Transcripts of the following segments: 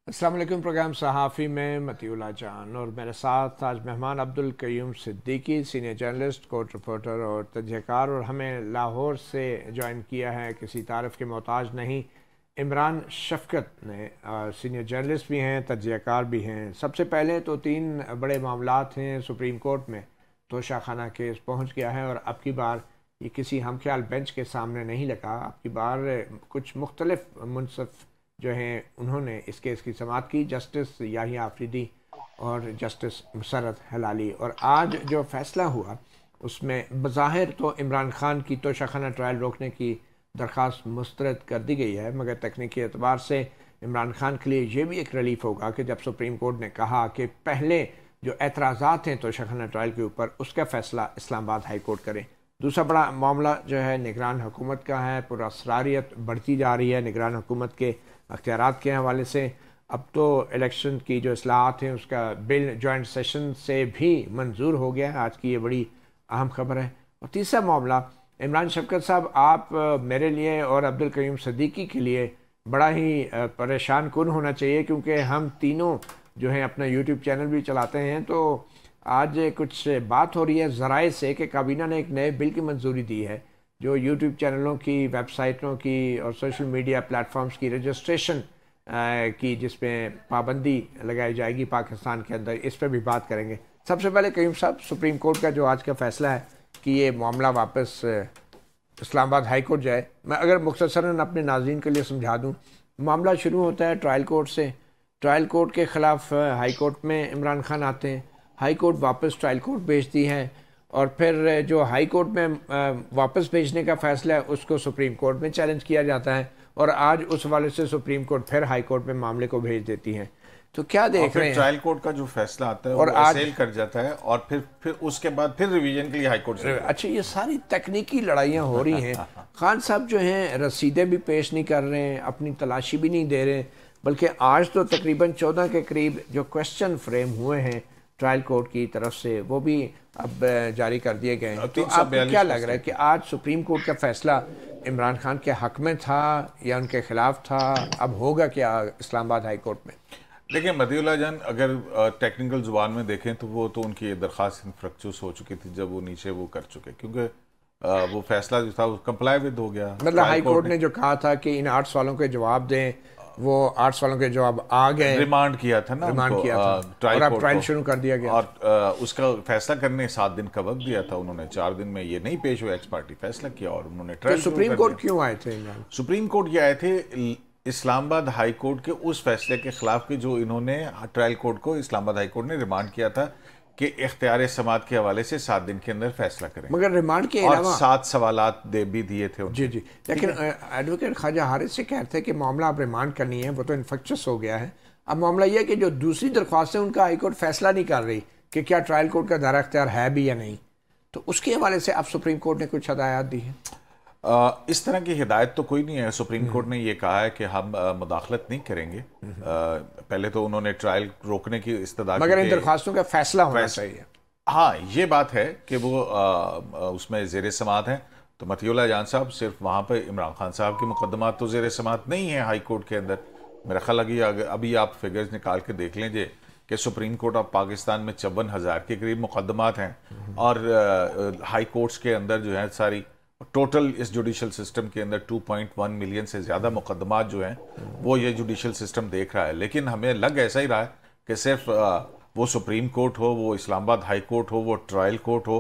अस्सलाम वालेकुम। प्रोग्राम सहाफ़ी में मतीउल्लाह जान और मेरे साथ आज मेहमान Abdul Qayyum Siddiqui, senior journalist, court reporter और तजज़ियाकार, और हमें लाहौर से ज्वाइन किया है, किसी तारीफ़ के मोहताज नहीं, इमरान शफ़क़त ने। सीनियर जर्नलिस्ट भी हैं, तजज़ियाकार भी हैं। सबसे पहले तो तीन बड़े मामलात हैं सुप्रीम कोर्ट में। तोशाखाना केस पहुँच गया है और अब की बार ये किसी हम ख्याल बेंच के सामने नहीं लगा। अब की बार कुछ मुख्तलिफ मुनसफ़ जो हैं उन्होंने इस केस की समाअत की, जस्टिस याहिया आफरीदी और जस्टिस मुसर्रत हलाली। और आज जो फ़ैसला हुआ उसमें बज़ाहिर तो इमरान खान की तोशाखाना ट्रायल रोकने की दरख्वास्त मुस्तरद कर दी गई है, मगर तकनीकी एतबार से इमरान खान के लिए ये भी एक रिलीफ होगा कि जब सुप्रीम कोर्ट ने कहा कि पहले जो एतराज़ात हैं तोशाखाना ट्रायल के ऊपर उसका फ़ैसला इस्लामाबाद हाई कोर्ट करे। दूसरा बड़ा मामला जो है निगरान हुकूमत का है। पुरअसरारियत बढ़ती जा रही है निगरान हुकूमत के अख्तियारात के हवाले से। अब तो इलेक्शन की जो इस्लाहात हैं उसका बिल जॉइंट सेशन से भी मंजूर हो गया है। आज की ये बड़ी अहम खबर है। और तीसरा मामला, इमरान शफ़क़त साहब, आप मेरे लिए और अब्दुल कयूम सिद्दीकी के लिए बड़ा ही परेशान कुन होना चाहिए, क्योंकि हम तीनों जो हैं अपना यूट्यूब चैनल भी चलाते हैं। तो आज कुछ बात हो रही है ज़राए से कि काबीना ने एक नए बिल की मंजूरी दी है जो यूट्यूब चैनलों की, वेबसाइटों की और सोशल मीडिया प्लेटफॉर्म्स की रजिस्ट्रेशन की, जिसमें पाबंदी लगाई जाएगी पाकिस्तान के अंदर। इस पर भी बात करेंगे। सबसे पहले कयूम साहब, सुप्रीम कोर्ट का जो आज का फ़ैसला है कि ये मामला वापस इस्लामाबाद हाई कोर्ट जाए, मैं अगर मुख्तसरन अपने नाज़रीन के लिए समझा दूँ, मामला शुरू होता है ट्रायल कोर्ट से। ट्रायल कोर्ट के ख़िलाफ़ हाई कोर्ट में इमरान खान आते हैं, हाई कोर्ट वापस ट्रायल कोर्ट भेजती है, और फिर जो हाई कोर्ट में वापस भेजने का फ़ैसला है उसको सुप्रीम कोर्ट में चैलेंज किया जाता है, और आज उस वाले से सुप्रीम कोर्ट फिर हाई कोर्ट में मामले को भेज देती है। तो क्या देख रहे हैं? ट्रायल कोर्ट का जो फैसला आता है और वो आज असेल कर जाता है और फिर उसके बाद फिर रिवीजन के लिए हाई कोर्ट से। अच्छा, ये सारी तकनीकी लड़ाइयाँ हो रही हैं। खान साहब जो हैं रसीदें भी पेश नहीं कर रहे हैं, अपनी तलाशी भी नहीं दे रहे, बल्कि आज तो तकरीबन 14 के करीब जो क्वेश्चन फ्रेम हुए हैं ट्रायल कोर्ट की तरफ से वो भी अब जारी कर दिए गए हैं। तो आपको क्या लग रहा है कि आज सुप्रीम कोर्ट का फैसला इमरान खान के हक में था या उनके खिलाफ था? अब होगा क्या इस्लामाबाद हाई कोर्ट में? देखिए मतीउल्लाह जान, अगर टेक्निकल जुबान में देखें तो वो तो उनकी दरख्वास्त इंफ्रक्चुअस हो चुकी थी जब वो नीचे वो कर चुके, क्योंकि वो फैसला जो था वो कंप्लाई विद हो गया। मतलब हाई कोर्ट ने जो कहा था कि इन 8 सवालों के जवाब दें, वो 8 सवालों के जवाब आ गए। रिमांड किया था ना, रिमांड किया था और अब ट्रायल शुरू कर दिया गया और उसका फैसला करने 7 दिन का वक्त दिया था उन्होंने। 4 दिन में ये नहीं पेश हुआ, एक्स पार्टी फैसला किया और उन्होंने ट्रायल। तो सुप्रीम कोर्ट क्यों आए थे इमरान? सुप्रीम कोर्ट ये आए थे इस्लामाबाद हाई कोर्ट के उस फैसले के खिलाफ कि जो इन्होंने ट्रायल कोर्ट को, इस्लामाबाद हाई कोर्ट ने रिमांड किया था कि इख्तियार समात के हवाले से 7 दिन के अंदर फैसला करें। मगर रिमांड के और अलावा 7 सवालात भी दिए थे उन्हें। जी जी, लेकिन एडवोकेट ख्वाजा हारिस से कहते हैं कि मामला अब रिमांड करनी है, वो तो इन्फेक्शस हो गया है। अब मामला यह है कि जो दूसरी दरख्वास्त है उनका हाई कोर्ट फैसला नहीं कर रही कि क्या ट्रायल कोर्ट का दायरा अख्तियार है भी या नहीं। तो उसके हवाले से अब सुप्रीम कोर्ट ने कुछ हदायत दी है? इस तरह की हिदायत तो कोई नहीं है। सुप्रीम कोर्ट ने ये कहा है कि हम मुदाखलत नहीं करेंगे। पहले तो उन्होंने ट्रायल रोकने की इस्तदा, मगर इन दरख्वास्तों का फैसला होना चाहिए। हाँ, ये बात है कि वो उसमें ज़ेर समात हैं। तो मतीउल्लाह जान साहब, सिर्फ वहाँ पर इमरान खान साहब के मुकदमात तो ज़ेर समात नहीं है हाई कोर्ट के अंदर। मेरा ख्याल है अभी आप फिगर्स निकाल के देख लीजिए कि सुप्रीम कोर्ट ऑफ पाकिस्तान में 54,000 के करीब मुकदमात हैं, और हाई कोर्ट्स के अंदर जो है सारी टोटल इस जुडिशल सिस्टम के अंदर 2.1 मिलियन से ज़्यादा मुकदमात जो हैं वो ये जुडिशल सिस्टम देख रहा है। लेकिन हमें लग ऐसा ही रहा है कि सिर्फ वो सुप्रीम कोर्ट हो, वो इस्लामाबाद हाई कोर्ट हो, वो ट्रायल कोर्ट हो,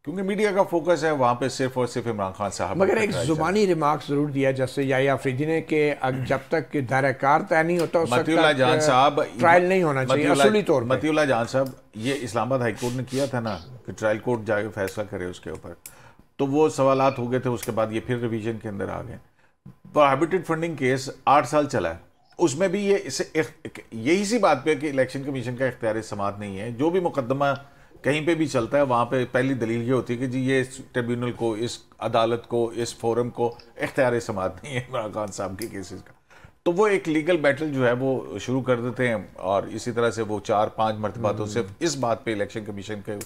क्योंकि मीडिया का फोकस है वहाँ पे सिर्फ और सिर्फ इमरान खान साहब। मगर एक जुबानी रिमार्क जरूर दिया जैसे याहिया आफरीदी ने कि जब तक दायरा तय नहीं होता मतीउल्लाह जान साहब, ट्रायल नहीं होना चाहिए असली तौर पर। मतीउल्लाह जान साहब, ये इस्लामाबाद हाई कोर्ट ने किया था ना कि ट्रायल कोर्ट जाके फैसला करे उसके ऊपर, तो वो सवालात हो गए थे। उसके बाद ये फिर रिवीजन के अंदर आ गए। प्रोहिबिटेड फंडिंग केस 8 साल चला है, उसमें भी ये यही सी बात पे कि इलेक्शन कमीशन का इख्तियार समात नहीं है। जो भी मुकदमा कहीं पे भी चलता है वहाँ पे पहली दलील ये होती है कि जी ये इस ट्रिब्यूनल को, इस अदालत को, इस फोरम को इख्तियार समात नहीं है इमरान खान साहब के केसेस का। तो वो एक लीगल बैटल जो है वो शुरू कर देते हैं, और इसी तरह से वो 4-5 मरतबा तो सिर्फ इस बात पे इलेक्शन कमीशन के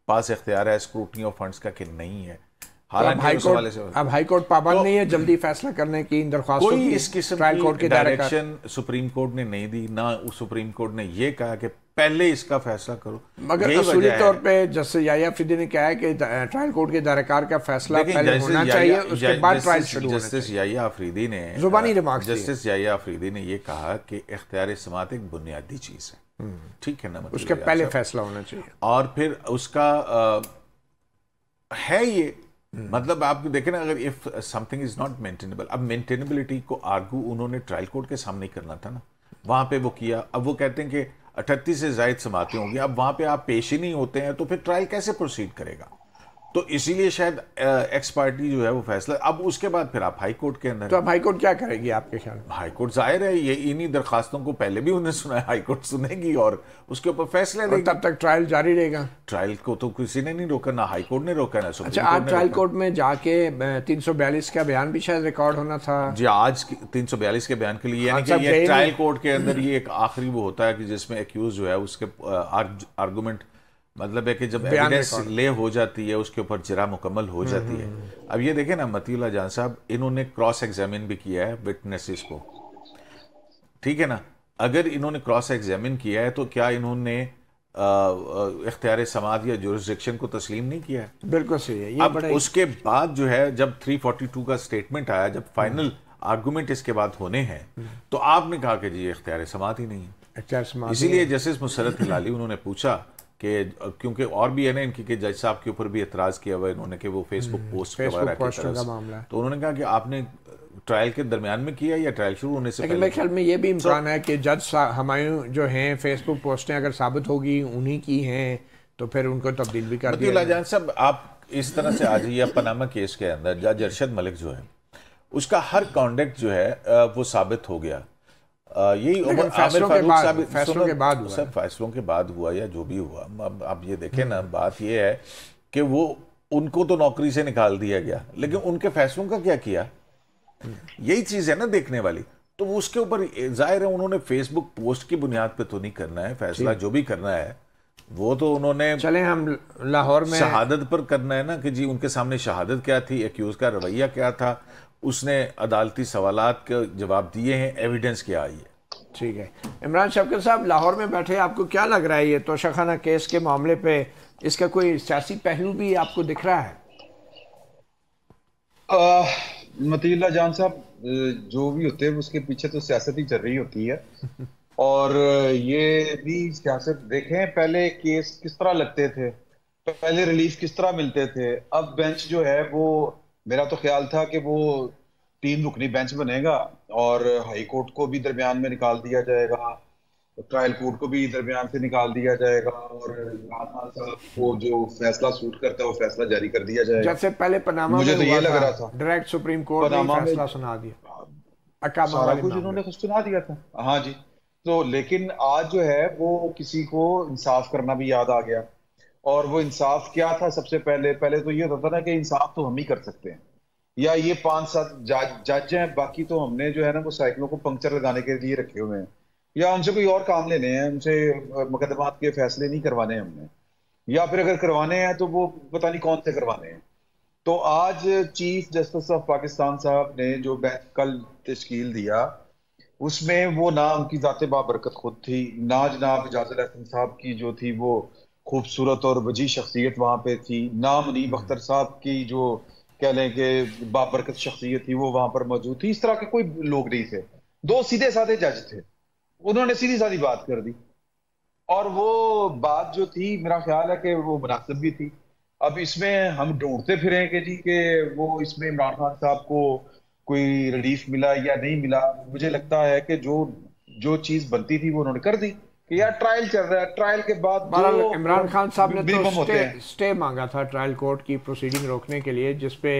पास इख्तियार है स्क्रूटनी ऑफ फंड्स का कि नहीं है। हालांकि उस हवाले से अब हाई कोर्ट पाबंद नहीं है जल्दी फैसला करने की दरख्वास्तों कोई की, इस किस्म ट्रायल कोर्ट की के दायरे का। डायरेक्शन सुप्रीम कोर्ट ने नहीं दी, ना सुप्रीम कोर्ट ने ये कहा कि पहले इसका फैसला करो। मगर यही असूली वजह तौर है। पे जस्टिस याह्या अफरीदी ने कहा है कि ट्रायल कोर्ट के दायरेकार का फैसला देखिए, पहले होना चाहिए, उसके बाद ट्रायल शुरू होना जस्टिस चाहिए। याह्या अफरीदी ने जुबानी रिमार्क्स दिए। जस्टिस याह्या अफरीदी ने ये कहा कि इख्तियार समात एक बुनियादी चीज है, ठीक है ना, मतलब उसके पहले फैसला होना चाहिए और फिर उसका है ये, मतलब आप देखें ना, अगर if something is not maintainable, अब मेंटेनेबिलिटी को आर्गू उन्होंने ट्रायल कोर्ट के सामने ही करना था ना, वहां पे वो किया। अब वो कहते हैं कि 38 से जायद समातें होंगी, अब वहां पे आप पेश ही नहीं होते हैं तो फिर ट्रायल कैसे प्रोसीड करेगा? तो इसीलिए शायद एक्स पार्टी जो है वो फैसला, अब उसके बाद फिर आप हाई कोर्ट के अंदर। तो अब हाई कोर्ट क्या करेगी आपके ख्याल में? हाई कोर्ट जाहिर है ये इन्हीं दरखास्तों को पहले भी उन्हें सुना है, हाई कोर्ट सुनेगी और उसके ऊपर फैसले देगी। तब तक ट्रायल जारी रहेगा? ट्रायल को तो किसी ने नहीं रोका, ना हाई कोर्ट ने रोका, ना सुप्रीम अच्छा, कोर्ट आज ने ट्रायल रोका। कोर्ट में जाके 342 का बयान भी शायद रिकॉर्ड होना था जी, आज 342 के बयान के लिए, यानी अच्छा, कि ये ट्रायल कोर्ट के अंदर ये एक आखिरी वो होता है कि जिसमें एक्यूज जो है उसके आर्गुमेंट, मतलब है कि जब एविडेंस ले हो जाती है उसके ऊपर जरा मुकम्मल हो जाती है। अब ये देखें ना, मतीउल्लाह जान साहब, इन्होंने क्रॉस एग्जामिन भी किया है विटनेसेस को, ठीक है ना। अगर इन्होंने क्रॉस एग्जामिन किया है तो क्या इन्होंने इख्तियार समात या जुरिस्डिक्शन को तस्लीम नहीं किया है? बिल्कुल सही है। ये अब बड़ा उसके बाद जो है, जब 342 का स्टेटमेंट आया, जब फाइनल आर्गुमेंट इसके बाद होने हैं, तो आपने कहा कि जी इख्तियार समात ही नहीं है। इसीलिए जस्टिस मुसर्रत हिलाली उन्होंने पूछा कि, क्योंकि और भी है ना इनकी, कि जज साहब के ऊपर भी एतराज किया हुआ इन्होंने कि वो फेसबुक पोस्ट वगैरह की तरह से, तो उन्होंने कहा कि आपने ट्रायल के दरमियान में किया या ट्रायल शुरू होने से लेकिन मेरे ख्याल में ये भी इम्कान है कि जज हुमायूं जो हैं, फेसबुक पोस्टें अगर साबित होगी उन्हीं की हैं तो फिर उनको तब्दील भी कर दिया जाए। साहब, आप इस तरह से आज ये पनामा केस के अंदर जज अरशद मलिक जो है, उसका हर कॉन्डक्ट जो है वो साबित हो गया। यही फैसलों के बाद हुआ, सब फैसलों के बाद हुआ या जो भी हुआ। अब आप ये देखें ना, बात ये है कि वो, उनको तो नौकरी से निकाल दिया गया, लेकिन उनके फैसलों का क्या किया? यही चीज है ना देखने वाली। तो वो उसके ऊपर जाहिर है उन्होंने फेसबुक पोस्ट की बुनियाद पे तो नहीं करना है फैसला, जो भी करना है वो तो उन्होंने, चले हम लाहौर में शहादत पर करना है ना, कि जी उनके सामने शहादत क्या थी, एक्यूज का रवैया क्या था, उसने अदालती सवालात के जवाब दिए हैं, एविडेंस क्या आई है। ठीक है। इमरान शफकत साहब लाहौर में बैठे, आपको क्या लग रहा है ये तोशाखाना केस के मामले पे, इसका कोई सियासी पहलू भी आपको दिख रहा है? मतीउल्लाह जान साहब, जो भी होते हैं उसके पीछे तो सियासत ही चल रही होती है। और ये भी सियासत देखें, पहले केस किस तरह लगते थे, पहले रिलीफ किस तरह मिलते थे। अब बेंच जो है वो, मेरा तो ख्याल था कि वो 3 रुकनी बेंच बनेगा और हाई कोर्ट को भी दरमियान में निकाल दिया जाएगा, ट्रायल कोर्ट को भी दरमियान से निकाल दिया जाएगा, और इमरान खान साहब को जो फैसला सूट करता है वो फैसला जारी कर दिया जाएगा। जैसे पहले पनामा मुझे में तो ये लग रहा था, डायरेक्ट सुप्रीम कोर्ट ने फैसला सुना दिया, सारा कुछ उन्होंने सुना दिया था। हाँ जी। तो लेकिन आज जो है वो किसी को इंसाफ करना भी याद आ गया। और वो इंसाफ क्या था? सबसे पहले तो ये होता था ना कि इंसाफ तो हम ही कर सकते हैं, या ये 5-7 जज हैं, बाकी तो हमने जो है ना वो साइकिलों को पंक्चर लगाने के लिए रखे हुए हैं, या उनसे कोई और काम लेने हैं, उनसे मुकदमात के फैसले नहीं करवाने हमने, या फिर अगर करवाने हैं तो वो पता नहीं कौन से करवाने हैं। तो आज चीफ जस्टिस ऑफ पाकिस्तान साहब ने जो बेंच कल तश्कील दिया, उसमें वो ना उनकी जाते बाबरकत खुद थी, ना जनाब इजाजुल हसन साहब की जो थी वो खूबसूरत और वजी शख्सियत वहां पे थी, ना मुनीब अख्तर साहब की जो कह लें कि बाबरकत शख्सियत थी वो वहां पर मौजूद थी। इस तरह के कोई लोग नहीं थे, 2 सीधे साधे जज थे, उन्होंने सीधी साधी बात कर दी। और वो बात जो थी, मेरा ख्याल है कि वो मुनासिब भी थी। अब इसमें हम ढूंढते फिरें कि जी कि वो इसमें इमरान खान साहब को कोई रिलीफ मिला या नहीं मिला। मुझे लगता है कि जो चीज बनती थी वो उन्होंने कर दी, कि यार ट्रायल चल रहा है, ट्रायल के बाद इमरान खान साहब ने तो स्टे मांगा था ट्रायल कोर्ट की प्रोसीडिंग रोकने के लिए, जिसपे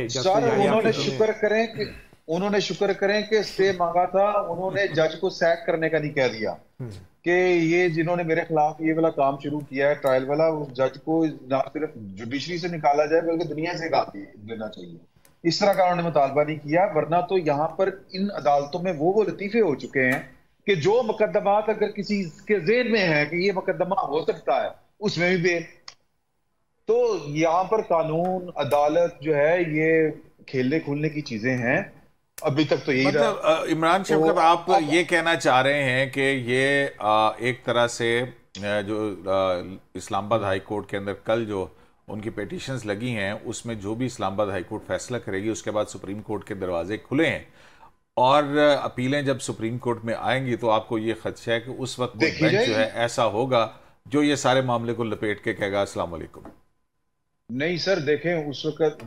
उन्होंने शुक्र करें कि स्टे मांगा था। उन्होंने जज को सैक करने का नहीं कह दिया कि ये जिन्होंने मेरे खिलाफ ये वाला काम शुरू किया है ट्रायल वाला, उस जज को ना सिर्फ जुडिशरी से निकाला जाए बल्कि दुनिया से निकाल देना चाहिए। इस तरह का उन्होंने मुतालबा नहीं किया, वरना तो यहाँ पर इन अदालतों में वो लतीफे हो चुके हैं कि जो मुकदमात अगर किसी के ज़हन में है कि ये मुकदमा हो सकता है, उसमें भी बेल। तो यहाँ पर कानून अदालत जो है ये खेलने खुलने की चीजें हैं, अभी तक तो यही मतलब इमरान शफकत, आप ये कहना चाह रहे हैं कि ये एक तरह से जो इस्लामाबाद हाई कोर्ट के अंदर कल जो उनकी पिटीशंस लगी हैं उसमें जो भी इस्लामाबाद हाई कोर्ट फैसला करेगी उसके बाद सुप्रीम कोर्ट के दरवाजे खुले हैं और अपीलें जब सुप्रीम कोर्ट में आएंगी तो आपको ये खदशा है कि उस वक्त बेंच जो है ऐसा होगा जो ये सारे मामले को लपेट के कहेगा अस्सलाम वालेकुम? नहीं सर, देखें उस वक्त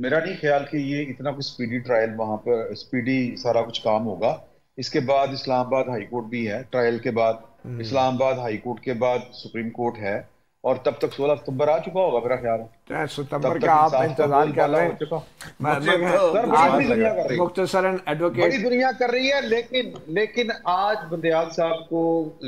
मेरा नहीं ख्याल कि ये इतना कुछ स्पीडी ट्रायल वहां पर स्पीडी सारा कुछ काम होगा। इसके बाद इस्लामाबाद हाई कोर्ट भी है, ट्रायल के बाद इस्लामाबाद हाई कोर्ट के बाद सुप्रीम कोर्ट है, और तब तक 16 सितंबर आ चुका होगा मेरा ख्याल है। सितंबर का आप इंतजार कर रहे हैं। मुख्तसरन एडवोकेट बड़ी दुनिया कर रही है, लेकिन आज बंदयाल साहब को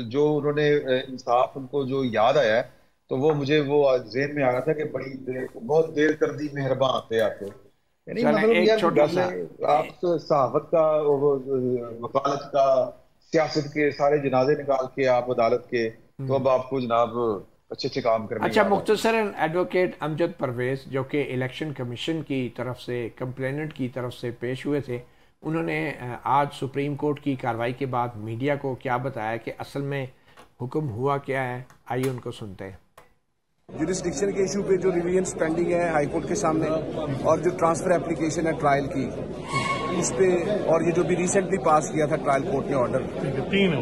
जो उन्होंने इंसाफ उनको जो याद आया है तो वो मुझे वो जेहन में आ रहा था कि बड़ी देर, बहुत देर कर दी मेहरबान आते आते, यानी मतलब एक छोटा सा आप तो सहावत का वकालत का सियासत के सारे जनाजे निकाल के आप अदालत के, तो अब आपको जनाब अच्छे अच्छे काम करने। अच्छा, मुख्तसरन एडवोकेट अमजद परवेज जो कि इलेक्शन कमीशन की तरफ से कंप्लेनेंट की तरफ से पेश हुए थे, उन्होंने आज सुप्रीम कोर्ट की कार्रवाई के बाद मीडिया को क्या बताया कि असल में हुक्म हुआ क्या है, आइए उनको सुनते हैं। जुरिस्डिक्शन के इशू पे जो रिवीजन पेंडिंग है हाई कोर्ट के सामने और जो ट्रांसफर एप्लीकेशन है ट्रायल की उस पे, और ये जो भी रिसेंटली पास किया था ट्रायल कोर्ट ने ऑर्डर, तीन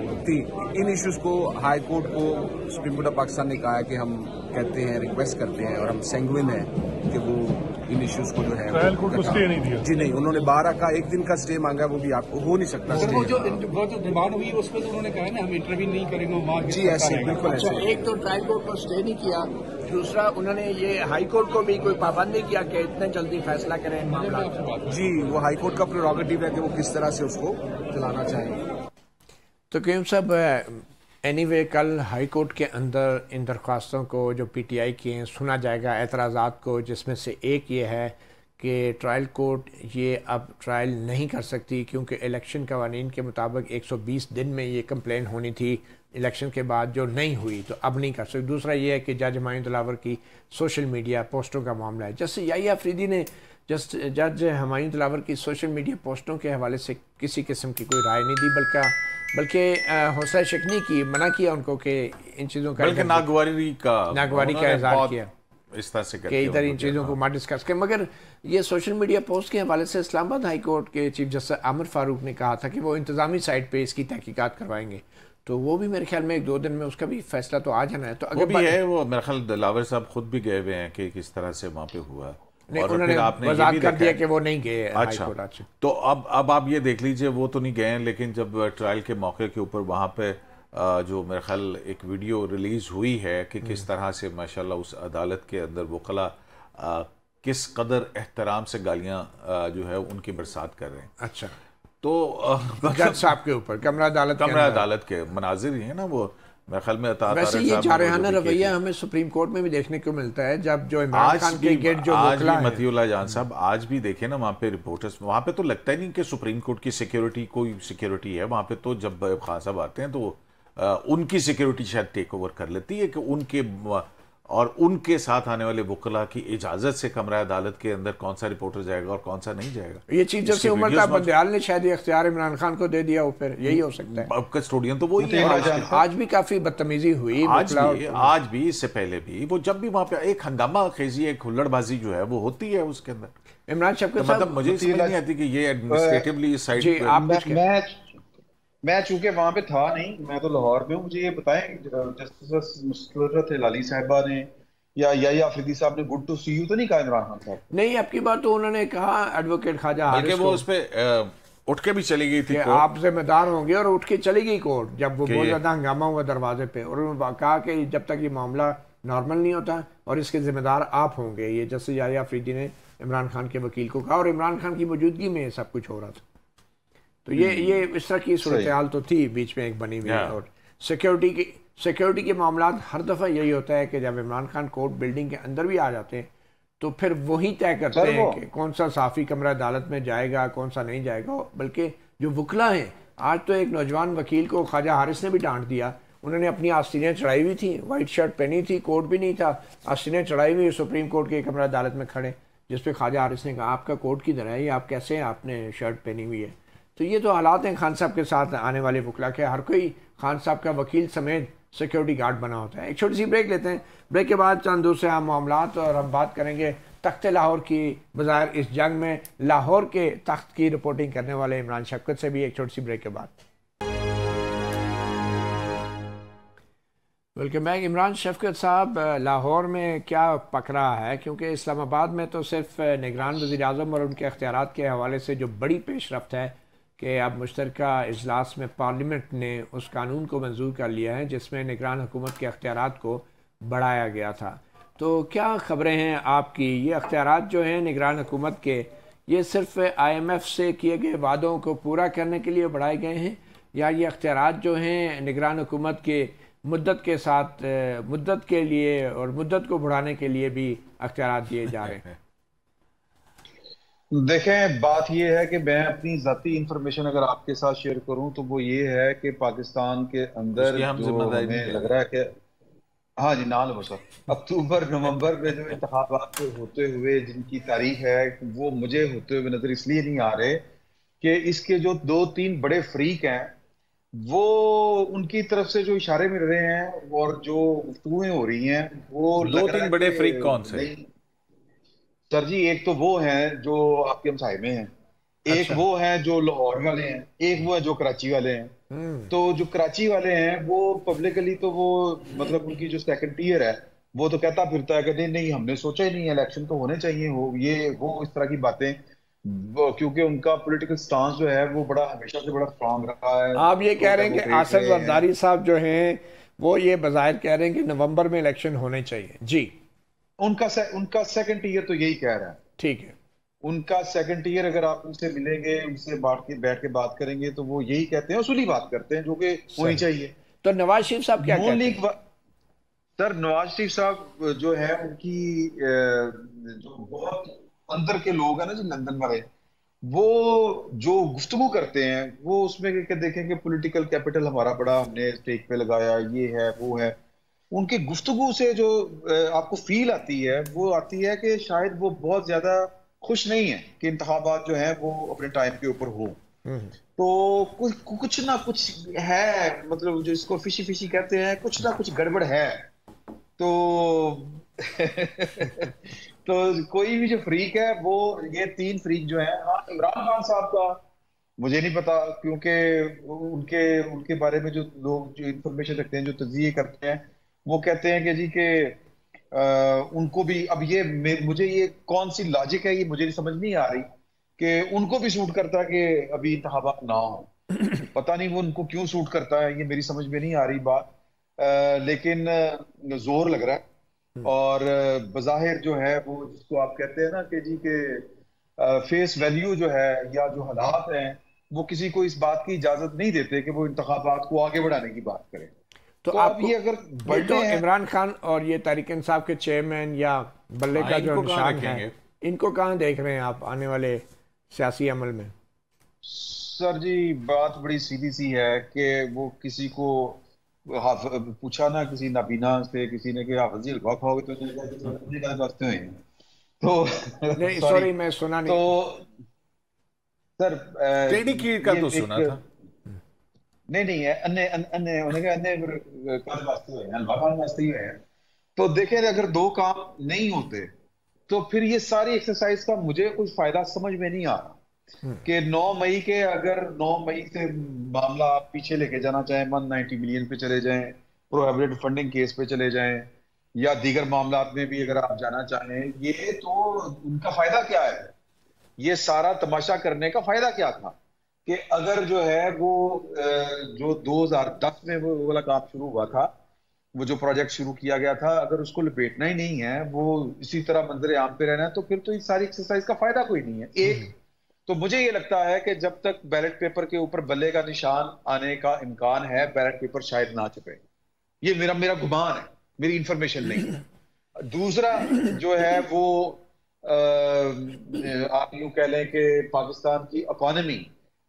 इन इश्यूज को हाई कोर्ट को सुप्रीम कोर्ट ऑफ पाकिस्तान ने कहा है कि हम कहते हैं, रिक्वेस्ट करते हैं और हम सैंग्विन है कि वो इन इश्यूज को जो है ट्रायल कोर्ट को स्टे नहीं दिया। जी नहीं, उन्होंने 12 का एक दिन का स्टे मांगा, वो भी आपको हो नहीं सकता। वो जो डिमांड हुई उस पर तो उन्होंने कहा ना हम इंटरव्यू नहीं करेंगे। जी ऐसे बिल्कुल ऐसे। एक तो ट्रायल कोर्ट को स्टे नहीं किया, दूसरा उन्होंने ये हाई कोर्ट को भी कोई पाबंद नहीं किया कि इतने जल्दी फैसला करें मामला। जी, वो हाई कोर्ट का प्रेरोगेटिव है कि वो किस तरह से उसको चलाना चाहिए। तो क्यों सब एनीवे कल हाई कोर्ट के अंदर इन दरख्वास्तों को जो पीटीआई की हैं सुना जाएगा, एतराज़ात को, जिसमें से एक ये है कि ट्रायल कोर्ट ये अब ट्रायल नहीं कर सकती क्योंकि इलेक्शन कवानीन के मुताबिक 120 दिन में ये कंप्लेन होनी थी इलेक्शन के बाद, जो नहीं हुई तो अब नहीं कर सकती। दूसरा ये है कि जज हुमायूं दिलावर की सोशल मीडिया पोस्टों का मामला है। जस्टिस याहिया अफरीदी ने जज हुमायूं दिलावर की सोशल मीडिया पोस्टों के हवाले से किसी किस्म की कोई राय नहीं दी, बल्कि हौसला शिकनी की, मना किया उनको कि इन चीज़ों का, बल्कि नागवारी का इजहार किया इस तरह से कि इधर इन चीज़ों को मत डिस्कस करें। मगर ये सोशल मीडिया पोस्ट के हवाले से इस्लामाबाद हाई कोर्ट के चीफ जस्टिस आमिर फारूक ने कहा था कि वो इंतजामी साइड पे इसकी तहकीकात करवाएंगे, तो वो भी मेरे ख्याल में 1-2 दिन में उसका भी फैसला तो आ जाना है। तो अगर भी है, वो मेरे ख्याल दिलावर साहब खुद भी गए हुए हैं कि किस तरह से वहाँ पे हुआ, और उन्होंने वज़ाहत कर दिया कि वो नहीं गए। अच्छा, तो अब आप ये देख लीजिए, वो तो नहीं गए हैं, लेकिन जब ट्रायल के मौके के ऊपर वहाँ पे जो मेरे ख्याल एक वीडियो रिलीज हुई है कि किस तरह से माशाल्लाह उस अदालत के अंदर वकला किस कदर एहतराम से गालियाँ जो है उनकी बरसात कर रहे हैं। अच्छा, तो जज साहब के ऊपर कमरा अदालत के मनाजिर ही है ना वो, मेरे ख्याल में वैसे ये जारहाना रवैया हमें सुप्रीम कोर्ट में भी देखने को मिलता है। जब जो इमरान खान के गेट जो आज भी मतियुल्लाह जान साहब आज भी देखे ना वहाँ पे रिपोर्टर्स, वहाँ पे तो लगता ही नहीं कि सुप्रीम कोर्ट की सिक्योरिटी कोई सिक्योरिटी है वहाँ पे। तो जब खान साहब आते हैं तो उनकी सिक्योरिटी शायद टेक ओवर कर लेती है कि उनके और उनके साथ आने वाले वकला की इजाजत से कमरा अदालत के अंदर कौन सा रिपोर्टर जाएगा और कौन सा नहीं जाएगा। ये चीफ जस्टिस उमर ताब बंदयाल ने शायद इख्तियार इमरान खान को दे दिया हो, फिर यही हो सकता है। अब कस्टोडियन तो वही है। आज भी काफी बदतमीजी हुई, आज भी इससे पहले भी वो जब भी वहाँ पे एक हंगामा खेजी, एक हुल्लड़बाजी जो है वो होती है उसके अंदर। इमरान शफकत मतलब मुझे समझ नहीं आती कि ये एडमिनिस्ट्रेटिवली इस साइड मैं चूंकि वहां पे था नहीं, मैं तो लाहौर में हूँ, मुझे ये बताएं जस्टिस मुस्तरत लाली साहिबा ने या याहिया अफरीदी साहब ने गुड टू सी यू तो नहीं कहा इमरान खान साहब? नहीं, आपकी बात तो उन्होंने कहा एडवोकेट ख्वाजा हारिस को, वो उस पे उठ के भी चली गई थी, आप जिम्मेदार होंगे, और उठ के चली गई कोर्ट जब वो बहुत ज्यादा हंगामा हुआ दरवाजे पे, और उन्होंने कहा कि जब तक ये मामला नॉर्मल नहीं होता और इसके जिम्मेदार आप होंगे। ये जस्टिस याहिया अफरीदी ने इमरान खान के वकील को कहा, और इमरान खान की मौजूदगी में सब कुछ हो रहा था। तो ये इस तरह की सूरत हाल तो थी बीच में एक बनी हुई। और सिक्योरिटी के मामला हर दफ़ा यही होता है कि जब इमरान खान कोर्ट बिल्डिंग के अंदर भी आ जाते हैं तो फिर वही तय करते हैं कि कौन सा साफ़ी कमरा अदालत में जाएगा, कौन सा नहीं जाएगा। बल्कि जो वकला हैं, आज तो एक नौजवान वकील को ख्वाजा हारिस ने भी डांट दिया, उन्होंने अपनी आस्तीनें चढ़ाई हुई थी, वाइट शर्ट पहनी थी, कोट भी नहीं था, आस्तीनें चढ़ाई हुई, सुप्रीम कोर्ट के कमरा अदालत में खड़े, जिस पे ख्वाजा हारिस ने कहा आपका कोट किधर है, ये आप कैसे आपने शर्ट पहनी हुई है। तो ये तो हालात हैं खान साहब के साथ आने वाले वकला के, हर कोई खान साहब का वकील समेत सिक्योरिटी गार्ड बना होता है। एक छोटी सी ब्रेक लेते हैं, ब्रेक के बाद चंद दूसरे आम मामलात, और हम बात करेंगे तख्त लाहौर की। बज़ाहिर इस जंग में लाहौर के तख्त की रिपोर्टिंग करने वाले इमरान शफकत से भी एक छोटी सी ब्रेक के बाद। Welcome back. इमरान शफकत साहब, लाहौर में क्या पक रहा है, क्योंकि इस्लामाबाद में तो सिर्फ निगरान वज़ीर-ए-आज़म और उनके अख्तियारात के हवाले से जो बड़ी पेशरफ्त है कि अब मुश्तरका इजलास में पार्लियामेंट ने उस कानून को मंजूर कर लिया है जिसमें निगरान हुकूमत के अख्तियारात को बढ़ाया गया था। तो क्या ख़बरें हैं आपकी, ये अख्तियारात जो हैं निगरान हुकूमत के, ये सिर्फ IMF से किए गए वादों को पूरा करने के लिए बढ़ाए गए हैं, या ये अख्तियारात जो हैं निगरान हुकूमत के मुद्दत के साथ मुद्दत के लिए और मुद्दत को बढ़ाने के लिए भी अख्तियारात दिए जा रहे हैं? देखें, बात यह है कि मैं अपनी जाती इंफॉर्मेशन अगर आपके साथ शेयर करूं तो वो ये है कि पाकिस्तान के अंदर जो हमें लग रहा है कि हाँ जी, नाल हो सर, अक्टूबर नवंबर में जो इंतखाबात होते हुए जिनकी तारीख है वो मुझे होते हुए नजर इसलिए नहीं आ रहे कि इसके जो 2-3 बड़े फ्रीक हैं वो उनकी तरफ से जो इशारे मिल रहे हैं और जो गुफ्तगूएं हो रही हैं वो 2-3 बड़े फ्रीक कौन से? सर जी, एक तो वो हैं जो आपके हमसाए में हैं, एक वो हैं जो लाहौर वाले हैं, एक वो है जो कराची वाले हैं। तो जो कराची वाले हैं वो पब्लिकली तो वो मतलब उनकी जो सेकंड टीयर है वो तो कहता फिरता है कि नहीं नहीं हमने सोचा ही नहीं, इलेक्शन तो होने चाहिए, हो ये वो इस तरह की बातें, क्योंकि उनका पॉलिटिकल स्टांस जो है वो बड़ा हमेशा से बड़ा स्ट्रांग रहा है। आप ये कह रहे हैं कि आसिफ जरदारी साहब जो हैं वो ये बज़ाहिर कह रहे हैं कि नवंबर में इलेक्शन होने चाहिए? जी, उनका सेकंड ईयर तो यही कह रहा है। ठीक है, उनका सेकंड ईयर अगर आप उनसे मिलेंगे, उनसे बैठ के बात करेंगे तो वो यही कहते हैं, उसूली बात करते हैं जो कि होनी चाहिए। तो नवाज शरीफ साहब क्या कहते हैं? सर, नवाज शरीफ साहब जो है उनकी जो बहुत अंदर के लोग हैं ना, जो लंदन वाले, वो जो गुफ्तगू करते हैं वो उसमें देखेंगे पॉलिटिकल कैपिटल हमारा बड़ा, हमने स्टेक पे लगाया, ये है वो है। उनकी गुफ्तगू से जो आपको फील आती है वो आती है कि शायद वो बहुत ज्यादा खुश नहीं है कि इंतखाबात जो है वो अपने टाइम के ऊपर हो। तो कुछ ना कुछ है, मतलब जो इसको फिशी फिशी कहते हैं, कुछ ना कुछ गड़बड़ है। तो तो कोई भी जो फ्रीक है वो, ये 3 फ्रीक जो है, हाँ इमरान खान साहब का मुझे नहीं पता, क्योंकि उनके बारे में जो लोग जो इंफॉर्मेशन रखते हैं, जो तज्जिए करते हैं, वो कहते हैं कि जी के उनको भी अब ये मुझे ये कौन सी लॉजिक है ये मुझे समझ नहीं आ रही कि उनको भी सूट करता है कि अभी इंतखाबात ना हो। पता नहीं वो उनको क्यों सूट करता है, ये मेरी समझ में नहीं आ रही बात, लेकिन जोर लग रहा है। और बज़ाहिर जो है वो जिसको आप कहते हैं ना कि जी के फेस वैल्यू जो है या जो हालात हैं वो किसी को इस बात की इजाजत नहीं देते कि वो इंतखाबात को आगे बढ़ाने की बात करें। तो आप ये अगर तो इमरान खान और ये तहरीक इंसाफ के चेयरमैन या बल्ले का जो निशान है, इनको कहाँ देख रहे हैं आप आने वाले सियासी अमल में? सर जी, बात बड़ी सीधी सी है कि वो किसी को पूछा ना, किसी नाबीना से किसी ने कि हाफिज जी हलवा खाओगे तो वास्ते हुए हैं, तो नहीं सॉरी मैं सुना नहीं। तो सर टेढ़ी कीर का तो सुना था, नहीं है, अन्य उन्होंने कहा अन्य काम वास्ते हुए हैं, हलवा खाने वास्ते ही हुए हैं। तो देखें, अगर 2 काम नहीं होते तो फिर ये सारी एक्सरसाइज का मुझे कोई फायदा समझ में नहीं आ रहा कि 9 मई के, अगर 9 मई से मामला आप पीछे लेके जाना चाहें, 190 मिलियन पे चले जाएं, प्रोहिबिटेड फंडिंग केस पे चले जाएं, या दीगर मामला में भी अगर आप जाना चाहें, ये तो उनका फायदा क्या है? ये सारा तमाशा करने का फायदा क्या था कि अगर जो है वो जो 2010 में वो वाला काम शुरू हुआ था, वो जो प्रोजेक्ट शुरू किया गया था, अगर उसको लपेटना ही नहीं है, वो इसी तरह मंजर आम पे रहना है, तो फिर तो इस सारी एक्सरसाइज का फायदा कोई नहीं है। एक तो मुझे ये लगता है कि जब तक बैलेट पेपर के ऊपर बल्ले का निशान आने का इम्कान है, बैलेट पेपर शायद ना छपे। ये मेरा गुमान है, मेरी इंफॉर्मेशन नहीं है। दूसरा जो है वो आप यूं कह लें कि पाकिस्तान की इकोनॉमी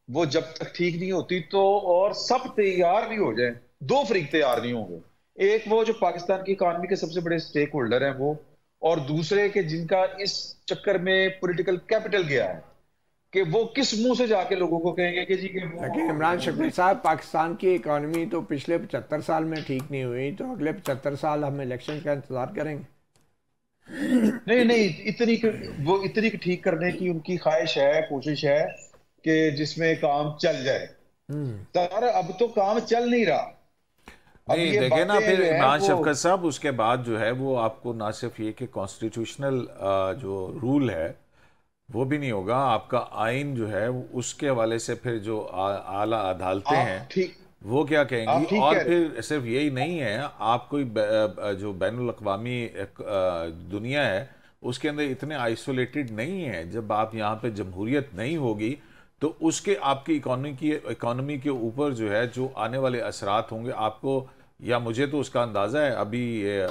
वो जब तक ठीक नहीं होती तो, और सब तैयार भी हो जाए दो फरीक तैयार नहीं होंगे। एक वो जो पाकिस्तान की इकॉनमी के सबसे बड़े स्टेक होल्डर हैं वो, और दूसरे के जिनका इस चक्कर में पॉलिटिकल कैपिटल गया है, कि वो किस मुंह से जाके लोगों को कहेंगे कि जी लेकिन इमरान शकील साहब, पाकिस्तान की इकॉनमी तो पिछले 75 साल में ठीक नहीं हुई, तो अगले 75 साल हम इलेक्शन का इंतजार करेंगे? नहीं, इतनी ठीक करने की उनकी ख्वाहिश है, कोशिश है कि जिसमें काम चल जाए। सर अब तो काम चल नहीं रहा। नहीं देखे ना फिर इमरान शफकत साहब, उसके बाद जो है वो आपको ना सिर्फ ये कि कॉन्स्टिट्यूशनल जो रूल है वो भी नहीं होगा, आपका आइन जो है उसके हवाले से फिर जो आला अदालतें हैं वो क्या कहेंगी। और फिर सिर्फ यही नहीं है, आप कोई जो बैनुल अक़वामी दुनिया है उसके अंदर इतने आइसोलेटेड नहीं है। जब आप यहाँ पे जमहूरियत नहीं होगी तो उसके आपकी इकॉनमी के ऊपर जो है जो आने वाले असरात होंगे आपको, या मुझे तो उसका अंदाज़ा है अभी ये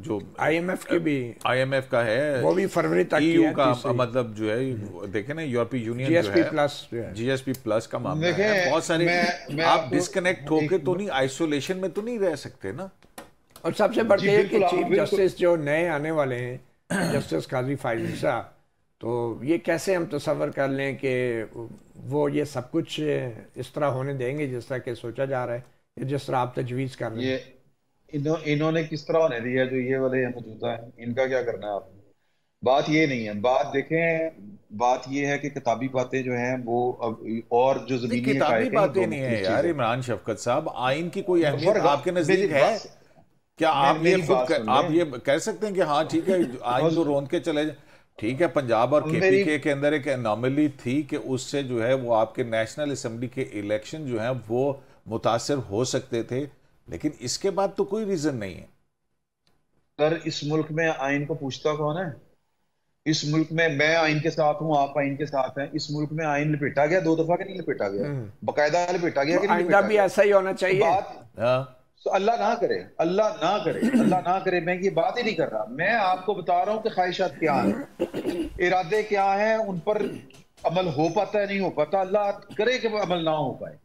जो IMF की भी, IMF का है वो भी फरवरी तक EU का मतलब जो है देखे ना, यूरोपीय यूनियन जो है GSP प्लस का मामला है। बहुत सारे आप डिस्कनेक्ट होके तो नहीं, आइसोलेशन में तो नहीं रह सकते ना। और सबसे बढ़ के कि चीफ जस्टिस जो नए आने वाले हैं जस्टिस काजी फाइज़ साहब, तो ये कैसे हम तसव्वुर कर लें कि वो ये सब कुछ इस तरह होने देंगे जिस तरह के सोचा जा रहा है, जिस तरह आप तजवीज़ कर रहे हैं? इन्होंने किस तरह होने दिया जो ये वाले मौजूदा हैं, इनका क्या करना है आपने? बात ये नहीं है, बात देखें, बात ये है कि किताबी बातें जो हैं वो और जो ज़मीनी किताबी बातें नहीं है यार इमरान शफकत साहब। आइन की कोई अहमियत आपके नजदीक है क्या? आप ये कह सकते हैं कि हाँ ठीक है आइन तो रोंद के चले जाए? ठीक है, पंजाब और KPK के अंदर एक एनॉमली थी कि उससे जो है वो आपके नेशनल असेंबली के इलेक्शन जो है वो मुतासर हो सकते थे, लेकिन इसके बाद तो कोई रीजन नहीं है। सर इस मुल्क में आइन को पूछता कौन है? इस मुल्क में मैं आइन के साथ हूं, आप आइन के साथ हैं। इस मुल्क में आइन लपेटा गया 2 दफा, कि नहीं लपेटा गया? बाकायदा लपेटा गया कि नहीं लपेटा गया? भी ऐसा ही होना चाहिए। तो अल्लाह ना करे, अल्लाह ना करे, अल्लाह ना करे। मैं ये बात ही नहीं कर रहा, मैं आपको बता रहा हूं कि ख्वाहिशात क्या हैं, इरादे क्या हैं, उन पर अमल हो पाता है नहीं हो पाता, अल्लाह करे कि अमल ना हो पाए।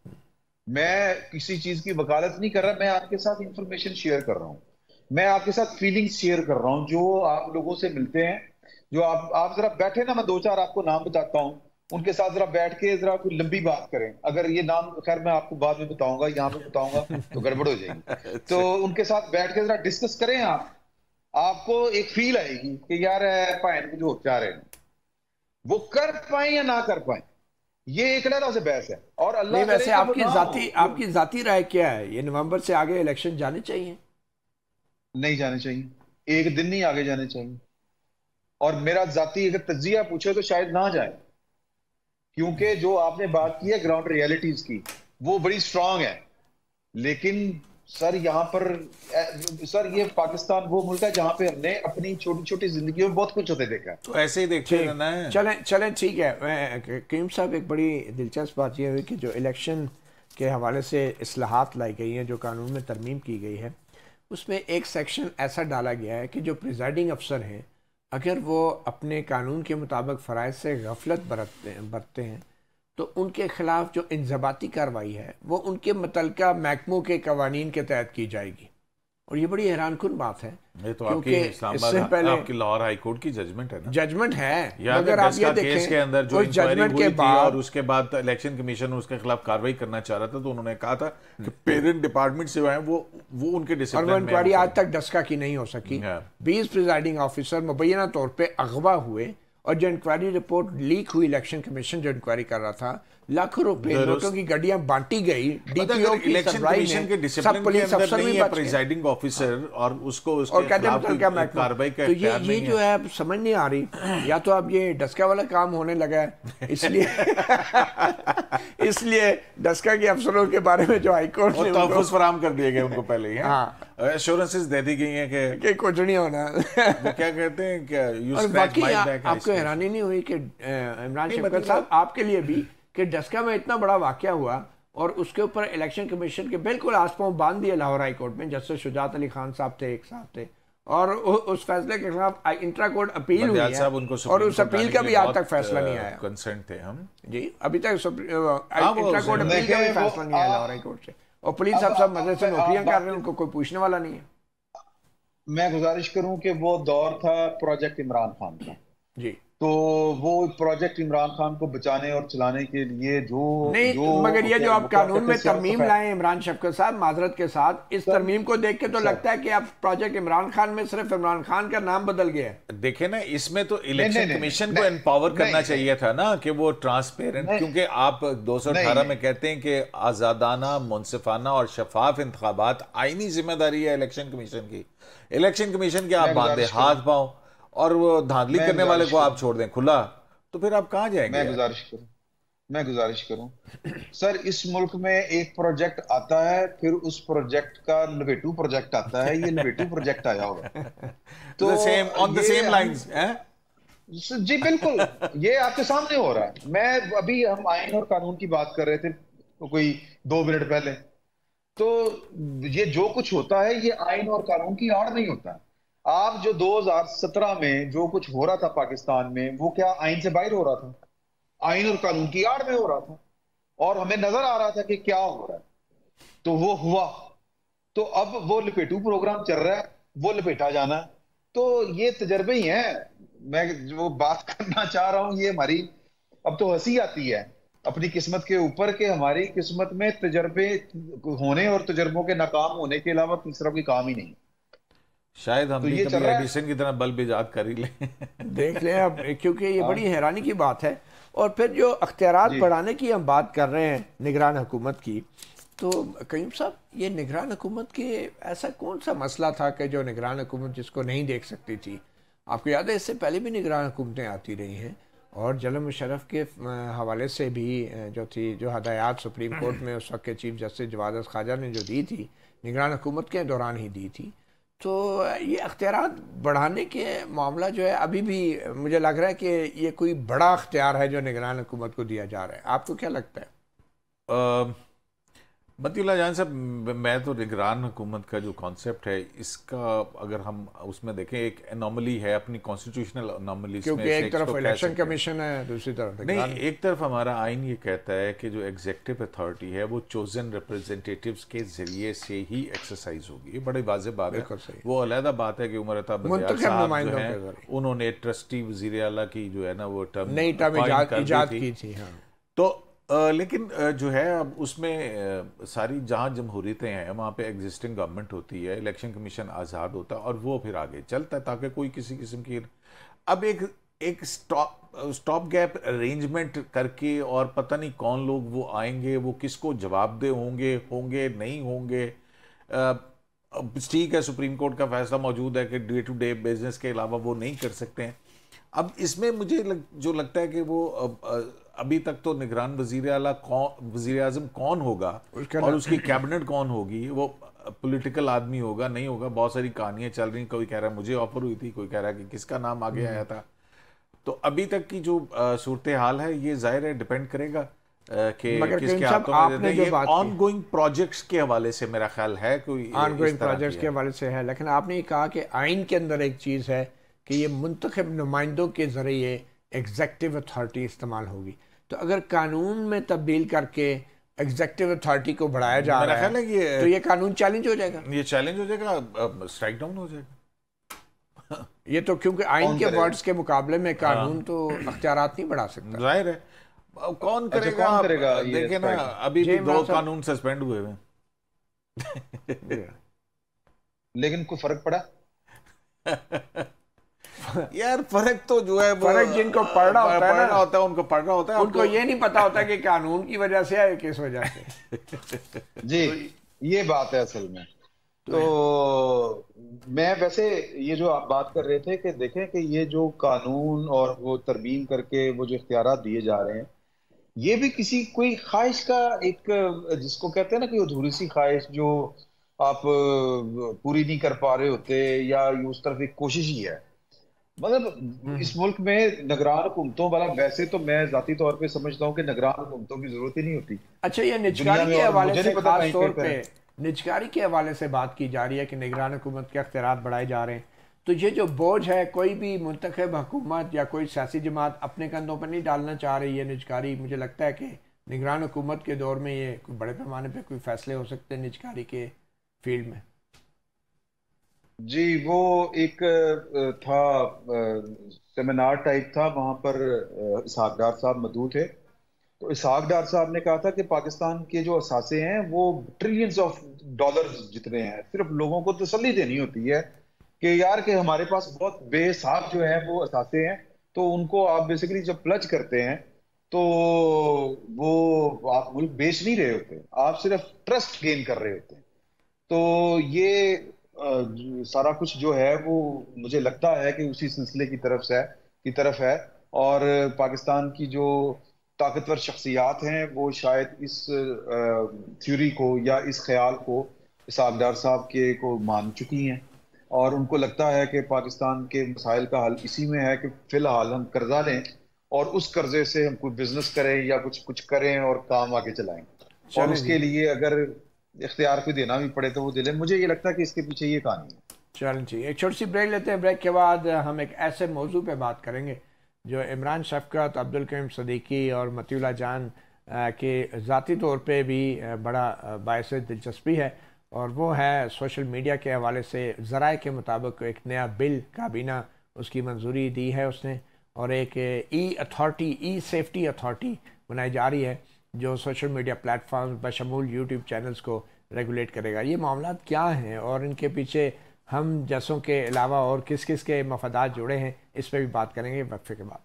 मैं किसी चीज की वकालत नहीं कर रहा, मैं आपके साथ इंफॉर्मेशन शेयर कर रहा हूँ, मैं आपके साथ फीलिंग्स शेयर कर रहा हूँ जो आप लोगों से मिलते हैं। जो आप जरा बैठे ना, मैं 2-4 आपको नाम बताता हूँ, उनके साथ जरा बैठ के जरा कोई लंबी बात करें। अगर ये नाम खैर मैं आपको बाद में बताऊंगा, यहाँ पे बताऊंगा तो गड़बड़ हो जाएगी। तो उनके साथ बैठ के जरा डिस्कस करें, आपको एक फील आएगी कि यार भाई जो चाह रहे हैं वो कर पाए या ना कर पाए, ये एक लहरा से बहस है। और अल्लाह वैसे आपकी जाती राय क्या है? ये नवंबर से आगे इलेक्शन जाने चाहिए? नहीं जाने चाहिए, एक दिन नहीं आगे जाने चाहिए। और मेरा जाती अगर तज्जिया पूछे तो शायद ना जाए, क्योंकि जो आपने बात की है ग्राउंड रियलिटीज की वो बड़ी स्ट्रांग है। लेकिन सर यहाँ पर सर ये पाकिस्तान वो मुल्क है जहाँ पे हमने अपनी छोटी छोटी जिंदगी में बहुत कुछ होते देखा है, तो ऐसे ही देखते रहना है। चलें ठीक है। कीम साहब, एक बड़ी दिलचस्प बात यह हुई कि जो इलेक्शन के हवाले से इस्लाहात लाई गई हैं, जो कानून में तरमीम की गई है, उसमें एक सेक्शन ऐसा डाला गया है कि जो प्रिजाइडिंग अफसर हैं अगर वो अपने कानून के मुताबिक फ़राइज़ से गफलत बरतते हैं तो उनके खिलाफ जो इंज़बाती कार्रवाई है वो उनके मुतल्लिका महकमों के कवानीन के तहत की जाएगी। और ये बड़ी हैरानकुन बात है, ये तो क्योंकि इससे पहले आपकी लाहौर हाई कोर्ट की जजमेंट है ना, जजमेंट है। अगर आप ये देखें के अंदर जो जजमेंट के बाद और उसके बाद इलेक्शन कमीशन उसके खिलाफ कार्रवाई करना चाह रहा था, तो उन्होंने कहा था कि पेरेंट डिपार्टमेंट से है वो उनके डिसिप्लिन में इंक्वायरी आज तक डस्का की नहीं हो सकी। 20 प्रिजाइडिंग ऑफिसर मुबैना तौर पर अगवा हुए, और जो इंक्वायरी रिपोर्ट लीक हुई, इलेक्शन कमीशन जो इंक्वायरी कर रहा था, लाखों रुपए नोटों की गाड़ियां बांटी गई, डीपीओ की सप्लाई में, सब पुलिस अफसर भी प्रिजाइडिंग ऑफिसर और उसको और कहते हैं कार्रवाई का तो ये जो है समझ नहीं आ रही। या तो अब ये डस्का वाला काम होने लगा है इसलिए डस्का के अफसरों के बारे में जो हाईकोर्ट ने तहफ़्फ़ुज़ फराहम कर दिए गए उनको पहले ही, एश्योरेंसेस दे दी गई हैं कि कुछ नहीं होना। वो क्या कहते हैं कि आपको हैरानी नहीं हुई कि इमरान शफकत साहब आपके लिए भी कि डस्का में इतना बड़ा वाकया हुआ और उसके ऊपर इलेक्शन कमीशन के बिल्कुल आस पांव बांध दिए लाहौर हाई कोर्ट में। जस्टिस शुजात अली खान साहब थे, एक साहब थे, और उस फैसले के खिलाफ इंट्रा कोर्ट अपील हुई है और उस अपील का भी आज तक फैसला नहीं आया। कंसर्न थे हम जी, अभी तक इंट्रा कोर्ट अपील का भी फैसला नहीं आया लाहौर हाई कोर्ट से, और पुलिस अब सब मजे से नौकरियां कर रहे हैं, उनको कोई पूछने वाला नहीं है। मैं गुजारिश करूं कि वो दौर था प्रोजेक्ट इमरान खान का जी, तो वो प्रोजेक्ट इमरान खान को बचाने और चलाने के लिए मगर ये जो आप कानून में तरमीम लाए इमरान शफकत साहब, माजरत के साथ, इस तरमीम को देख के तो लगता है कि आप प्रोजेक्ट इमरान खान में सिर्फ इमरान खान का नाम बदल गया है। देखे ना, इसमें तो इलेक्शन कमीशन को एम्पावर करना चाहिए था ना कि वो ट्रांसपेरेंट, क्योंकि आप 218 में कहते हैं कि आजादाना, मुनसिफाना और शफाफ इंतखाबात आईनी जिम्मेदारी है इलेक्शन कमीशन की। इलेक्शन कमीशन के आप बांधे हाथ पांव और वो धांधली करने वाले को आप छोड़ दें खुला, तो फिर आप कहां जाएंगे? मैं गुजारिश करूं सर, इस मुल्क में एक प्रोजेक्ट आता है, फिर उस प्रोजेक्ट का लपेटू प्रोजेक्ट आता है, ये लपेटू प्रोजेक्ट आया होगा तो same on the same lines जी, बिल्कुल ये आपके सामने हो रहा है। मैं अभी हम आइन और कानून की बात कर रहे थे कोई 2 मिनट पहले, तो ये जो कुछ होता है ये आइन और कानून की आड़ नहीं होता। आप जो 2017 में जो कुछ हो रहा था पाकिस्तान में, वो क्या आइन से बाहर हो रहा था? आइन और कानून की आड़ में हो रहा था, और हमें नजर आ रहा था कि क्या हो रहा है, तो वो हुआ। तो अब वो लपेटू प्रोग्राम चल रहा है, वो लपेटा जाना है। तो ये तजर्बे ही हैं। मैं जो बात करना चाह रहा हूं, ये हमारी अब तो हंसी आती है अपनी किस्मत के ऊपर कि हमारी किस्मत में तजर्बे होने और तजर्बों के नाकाम होने के अलावा तीसरा कोई काम ही नहीं। शायद हम भी कभी एडिसन की तरह बल्ब इजाद कर ही लें देख लें अब, क्योंकि ये बड़ी हैरानी की बात है। और फिर जो अख्तियारात बढ़ाने की हम बात कर रहे हैं निगरान हुकूमत की, तो कयूम साहब, ये निगरान हुकूमत के ऐसा कौन सा मसला था कि जो निगरान हुकूमत जिसको नहीं देख सकती थी? आपको याद है इससे पहले भी निगरान हुकूमतें आती रही हैं, और जनरल मुशर्रफ के हवाले से भी जो थी, जो हदायत सुप्रीम कोर्ट में उस वक्त के चीफ जस्टिस जवाद ख्वाजा ने जो दी थी, निगरान हुकूमत के दौरान ही दी थी। तो ये अख्तियारात बढ़ाने के मामला जो है, अभी भी मुझे लग रहा है कि ये कोई बड़ा अख्तियार है जो निगरान हुकूमत को दिया जा रहा है। आपको क्या लगता है? मतीउल्लाह जान साहब, मैं तो निगरान हुकूमत का जो कॉन्सेप्ट है, इसका अगर हम उसमें देखें, एक एनॉमली है, अपनी कॉन्स्टिट्यूशनल एनॉमली, क्योंकि एक तरफ इलेक्शन कमीशन है, दूसरी तरफ नहीं, एक तरफ हमारा आइन ये कहता है कि जो एग्जीक्यूटिव अथॉरिटी है वो चोजन रिप्रेजेंटेटिव्स के जरिए से ही एक्सरसाइज होगी। ये बड़ी वाज़ेह बात है। वो अलहदा बात है कि उमर अता बंदियार साहब जो हैं, उन्होंने ट्रस्टी वज़ीर आला की जो है ना वो नई टर्म इजाद की थी। तो लेकिन जो है अब उसमें सारी जहाँ जमहूरियतें हैं वहाँ पे एग्जिस्टिंग गवर्नमेंट होती है, इलेक्शन कमीशन आज़ाद होता है और वो फिर आगे चलता है ताकि कोई किसी किस्म की अब एक स्टॉप गैप अरेंजमेंट करके, और पता नहीं कौन लोग वो आएंगे, वो किसको जवाबदेह होंगे नहीं होंगे। ठीक है, सुप्रीम कोर्ट का फैसला मौजूद है कि डे टू डे बिजनेस के अलावा वो नहीं कर सकते हैं। अब इसमें मुझे जो लगता है कि वो अभी तक तो निगरान वज़ीर आज़म कौन होगा और उसकी कैबिनेट कौन होगी, वो पॉलिटिकल आदमी होगा नहीं होगा, बहुत सारी कहानियां चल रही। कोई कह रहा है मुझे ऑफर हुई थी, कोई कह रहा है कि किसका नाम आगे आया था। तो अभी तक की जो सूरत हाल है, ये जाहिर है डिपेंड करेगा कि किसके हाथों में। ये ऑनगोइंग प्रोजेक्ट्स के हवाले से मेरा ख्याल है, कोई ऑनगोइंग प्रोजेक्ट्स के हवाले से है। लेकिन आपने ये कहा कि आइन के अंदर एक चीज़ है कि ये मुंतखब नुमाइंदों के ज़रिए एग्जेक्टिव अथॉरिटी इस्तेमाल होगी। तो अगर कानून में तब्दील करके एग्जेक्टिव अथॉरिटी को बढ़ाया जा रहा है, तो ये कानून चैलेंज हो जाएगा। ये चैलेंज हो जाएगा, स्ट्राइक डाउन हो जाएगा। ये तो क्योंकि आइन के वर्ड्स के मुकाबले में कानून तो अख्तियारात नहीं बढ़ा सकता। जाहिर है, कौन करेगा? देखे ना, अभी भी 2 कानून सस्पेंड हुए हैं लेकिन कोई फर्क पड़ा? यार फर्क तो जो है, फर्क जिनको पढ़ रहा होता है उनको पढ़ रहा होता है, उनको ये नहीं पता होता कि कानून की वजह से है किस वजह से। जी, ये बात है असल में। तो मैं वैसे ये जो आप बात कर रहे थे कि देखें कि ये जो कानून और वो तरमीम करके वो जो इख्तियारात दिए जा रहे हैं, ये भी किसी कोई ख्वाहिश का एक, जिसको कहते हैं ना कि अधूरी सी ख्वाहिश जो आप पूरी नहीं कर पा रहे होते, या उस तरफ एक कोशिश ही है। मतलब इस मुल्क में निगरान हुकूमतों वाला, वैसे तो मैं जाती तौर पे समझता हूँ कि निगरान हुकूमतों की जरूरत ही नहीं होती। अच्छा, ये निजकारी के हवाले से खास तौर पे निजकारी के हवाले से बात की जा रही है कि निगरान हुकूमत के अख्तियारात बढ़ाए जा रहे हैं, तो ये जो बोझ है कोई भी मुंतखब हुकूमत या कोई सियासी जमात अपने कंधों पर नहीं डालना चाह रही है निजकारी। मुझे लगता है कि निगरान हुकूमत के दौर में ये कोई बड़े पैमाने पे कोई फैसले हो सकते हैं निजकारी के फील्ड में। जी, वो एक था सेमिनार टाइप था, वहां पर इसहाक डार साहब मौजूद थे। तो इसहाक डार साहब ने कहा था कि पाकिस्तान के जो असासे हैं वो ट्रिलियंस ऑफ डॉलर्स जितने हैं, सिर्फ लोगों को तसल्ली देनी होती है कि यार कि हमारे पास बहुत बेहिसाब जो है वो असासे हैं, तो उनको आप बेसिकली जब प्लज करते हैं तो वो आप मुल्क बेच नहीं रहे होते, आप सिर्फ ट्रस्ट गेन कर रहे होते हैं। तो ये सारा कुछ जो है वो मुझे लगता है कि उसी सिलसिले की तरफ है। और पाकिस्तान की जो ताकतवर शख्सियात हैं वो शायद इस थ्योरी को या इस ख्याल को इसहाक डार साहब के को मान चुकी हैं, और उनको लगता है कि पाकिस्तान के मसाइल का हल इसी में है कि फिलहाल हम कर्जा लें और उस कर्जे से हम कोई बिजनेस करें या कुछ करें और काम आगे चलाएं, और उसके लिए अगर इख्तियार को देना भी पड़े तो वो दिले। मुझे ये लगता है कि इसके पीछे ये कहानी है। चलें जी, एक छोटी सी ब्रेक लेते हैं। ब्रेक के बाद हम एक ऐसे मौजू पे बात करेंगे जो इमरान शफकत, अब्दुल करीम सदीकी और मतीउल्लाह जान के ज़ाती तौर पे भी बड़ा बायस दिलचस्पी है, और वो है सोशल मीडिया के हवाले से ज़राए के मुताबिक एक नया बिल काबीना उसकी मंजूरी दी है उसने, और एक ई सेफ्टी अथॉरिटी बनाई जा रही है जो सोशल मीडिया प्लेटफॉर्म बशमूल यूट्यूब चैनल्स को रेगुलेट करेगा। ये मामला क्या हैं और इनके पीछे हम जैसों के अलावा और किस किस के मफादात जुड़े हैं, इस पर भी बात करेंगे वक्फे के बाद।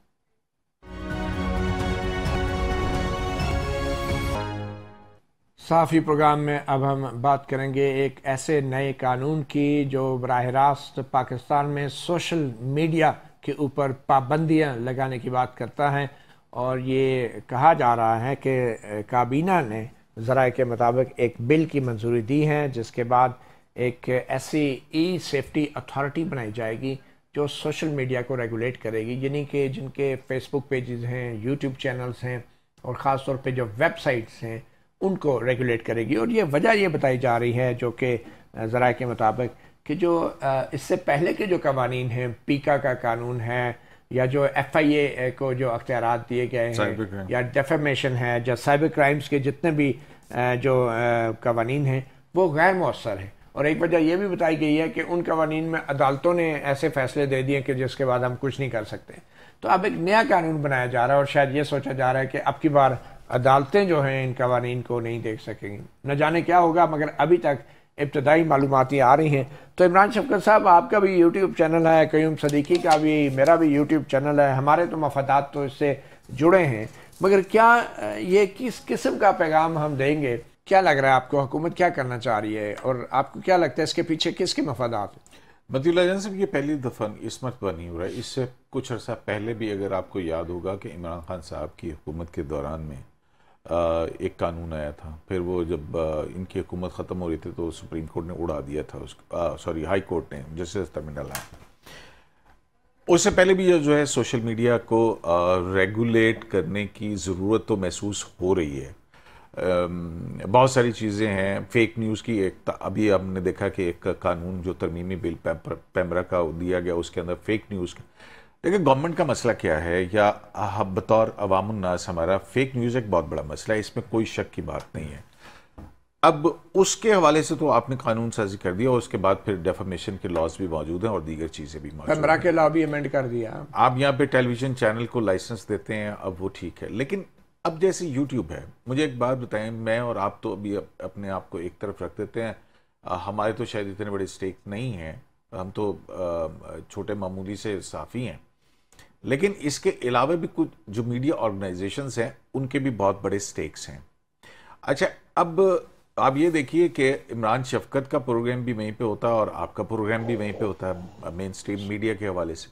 साफ़ी प्रोग्राम में अब हम बात करेंगे एक ऐसे नए कानून की जो बराह रास्त पाकिस्तान में सोशल मीडिया के ऊपर पाबंदियां लगाने की बात करता है, और ये कहा जा रहा है कि काबीना ने ज़राए के मुताबिक एक बिल की मंजूरी दी है जिसके बाद एक ऐसी ई सेफ्टी अथॉरिटी बनाई जाएगी जो सोशल मीडिया को रेगुलेट करेगी, यानी कि जिनके फेसबुक पेजेस हैं, यूट्यूब चैनल्स हैं और ख़ास तौर पे जो वेबसाइट्स हैं उनको रेगुलेट करेगी। और ये वजह ये बताई जा रही है जो कि ज़राए के मुताबिक कि जो इससे पहले के जो कवानीन हैं, पीका का कानून है या जो FIA को जो अख्तियारात दिए गए हैं या डेफेमेशन है, या साइबर क्राइम्स के जितने भी जो कवानीन हैं वो गैर मौसर है। और एक वजह यह भी बताई गई है कि उन कवानीन में अदालतों ने ऐसे फैसले दे दिए कि जिसके बाद हम कुछ नहीं कर सकते। तो अब एक नया कानून बनाया जा रहा है और शायद ये सोचा जा रहा है कि अब की बार अदालतें जो हैं इन कवानीन को नहीं देख सकेंगी। न जाने क्या होगा, मगर अभी तक इब्तदाई मालूमाती आ रही हैं। तो इमरान शफकत साहब, आपका भी यूट्यूब चैनल है, कयूम सदीकी का भी, मेरा भी यूट्यूब चैनल है, हमारे तो मफादात तो इससे जुड़े हैं, मगर क्या ये किस किस्म का पैगाम हम देंगे? क्या लग रहा है आपको, हुकूमत क्या करना चाह रही है और आपको क्या लगता है इसके पीछे किसके मफादात हैं? मतीउल्लाह जान साहब, ये पहली दफ़ा इस मरतबा नहीं हो रहा है, इससे कुछ अर्सा पहले भी अगर आपको याद होगा कि इमरान खान साहब की हुकूमत के दौरान में एक कानून आया था, फिर वो जब इनकी हुकूमत ख़त्म हो रही थी तो सुप्रीम कोर्ट ने उड़ा दिया था उसको, हाई कोर्ट ने जस्टिस टर्मिनल है। उससे पहले भी ये जो है सोशल मीडिया को रेगुलेट करने की ज़रूरत तो महसूस हो रही है। बहुत सारी चीज़ें हैं, फेक न्यूज़ की एक अभी हमने देखा कि एक कानून जो तरमीमी बिल पैमरा का दिया गया उसके अंदर फेक न्यूज़। देखिए गवर्नमेंट का मसला क्या है, या बतौर अवामुन्नास हमारा फेक न्यूज़ एक बहुत बड़ा मसला है, इसमें कोई शक की बात नहीं है। अब उसके हवाले से तो आपने कानून साजी कर दिया और उसके बाद फिर डेफामेशन के लॉज भी मौजूद हैं और दीगर चीज़ें भी मौजूद हैं। पैमरा के लॉ भी अमेंड कर दिया। आप यहाँ पे टेलीविज़न चैनल को लाइसेंस देते हैं, अब वो ठीक है, लेकिन अब जैसे यूट्यूब है, मुझे एक बात बताएं, मैं और आप तो अभी अपने आप को एक तरफ रख देते हैं, हमारे तो शायद इतने बड़े स्टेक नहीं हैं, हम तो छोटे मामूली से साफ़ी हैं, लेकिन इसके अलावा भी कुछ जो मीडिया ऑर्गेनाइजेशंस हैं उनके भी बहुत बड़े स्टेक्स हैं। अच्छा, अब आप ये देखिए कि इमरान शफकत का प्रोग्राम भी वहीं पे होता है और आपका प्रोग्राम भी वहीं पे होता है मेन स्ट्रीम मीडिया के हवाले से,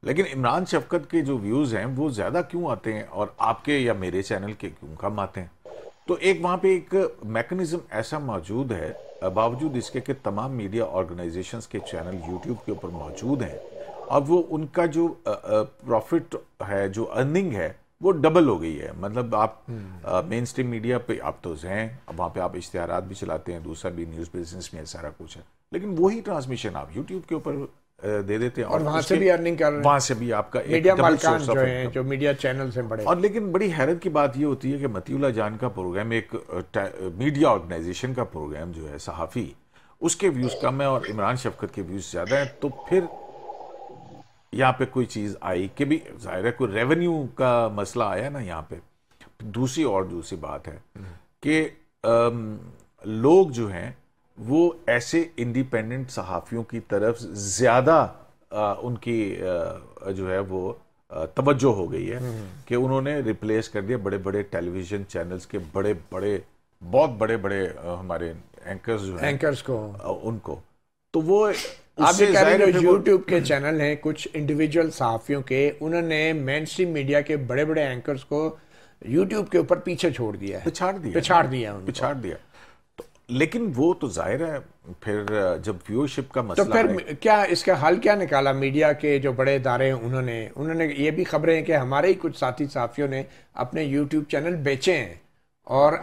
लेकिन इमरान शफकत के जो व्यूज़ हैं वो ज़्यादा क्यों आते हैं और आपके या मेरे चैनल के क्यों कम आते हैं? तो एक वहाँ पे एक मैकेनिज़्म ऐसा मौजूद है, बावजूद इसके कि तमाम मीडिया ऑर्गेनाइजेशंस के चैनल यूट्यूब के ऊपर मौजूद हैं और वो उनका जो प्रॉफिट है, जो अर्निंग है वो डबल हो गई है। मतलब आप मेन स्ट्रीम मीडिया पे आप तो हैं, अब वहाँ पे आप इश्तिहारात भी चलाते हैं, दूसरा भी न्यूज़ बिजनेस में सारा कुछ है, लेकिन वही ट्रांसमिशन आप यूट्यूब के ऊपर दे देते हैं और वहां से भी अर्निंग कर रहे हैं, वहां से भी आपका मीडिया मालिकान जो हैं, जो मीडिया चैनल्स हैं बड़े। और लेकिन बड़ी हैरत की बात ये होती है कि मतीउल्लाह जान का प्रोग्राम एक मीडिया ऑर्गेनाइजेशन का प्रोग्राम जो है, सहाफ़ी, उसके व्यूज़ कम है और इमरान शफकत के व्यूज़ ज़्यादा हैं। तो फिर यहाँ पे कोई चीज़ आई कि भी ज़ाहिर है कोई रेवेन्यू का मसला आया ना यहाँ पे। दूसरी बात है कि लोग जो हैं वो ऐसे इंडिपेंडेंट सहाफ़ियों की तरफ ज़्यादा उनकी जो है वो तवज्जो हो गई है कि उन्होंने रिप्लेस कर दिया बड़े बड़े टेलीविज़न चैनल्स के बहुत बड़े बड़े हमारे एंकर्स जो हैं, एंकर्स को उनको। तो वो आप भी कह रहे हो यूट्यूब के चैनल हैं कुछ इंडिविजुअल सहाफ़ियों के, उन्होंने मेन स्ट्रीम मीडिया के बड़े बड़े एंकर्स को यूट्यूब के ऊपर पीछे छोड़ दिया है, पिछाड़ दिया। तो लेकिन वो तो जाहिर है फिर जब व्यूअरशिप का मसला तो फिर क्या इसका हल क्या निकाला मीडिया के जो बड़े इदारे हैं? उन्होंने ये भी खबरें हैं कि हमारे ही कुछ साथी साथियों ने अपने यूट्यूब चैनल बेचे हैं और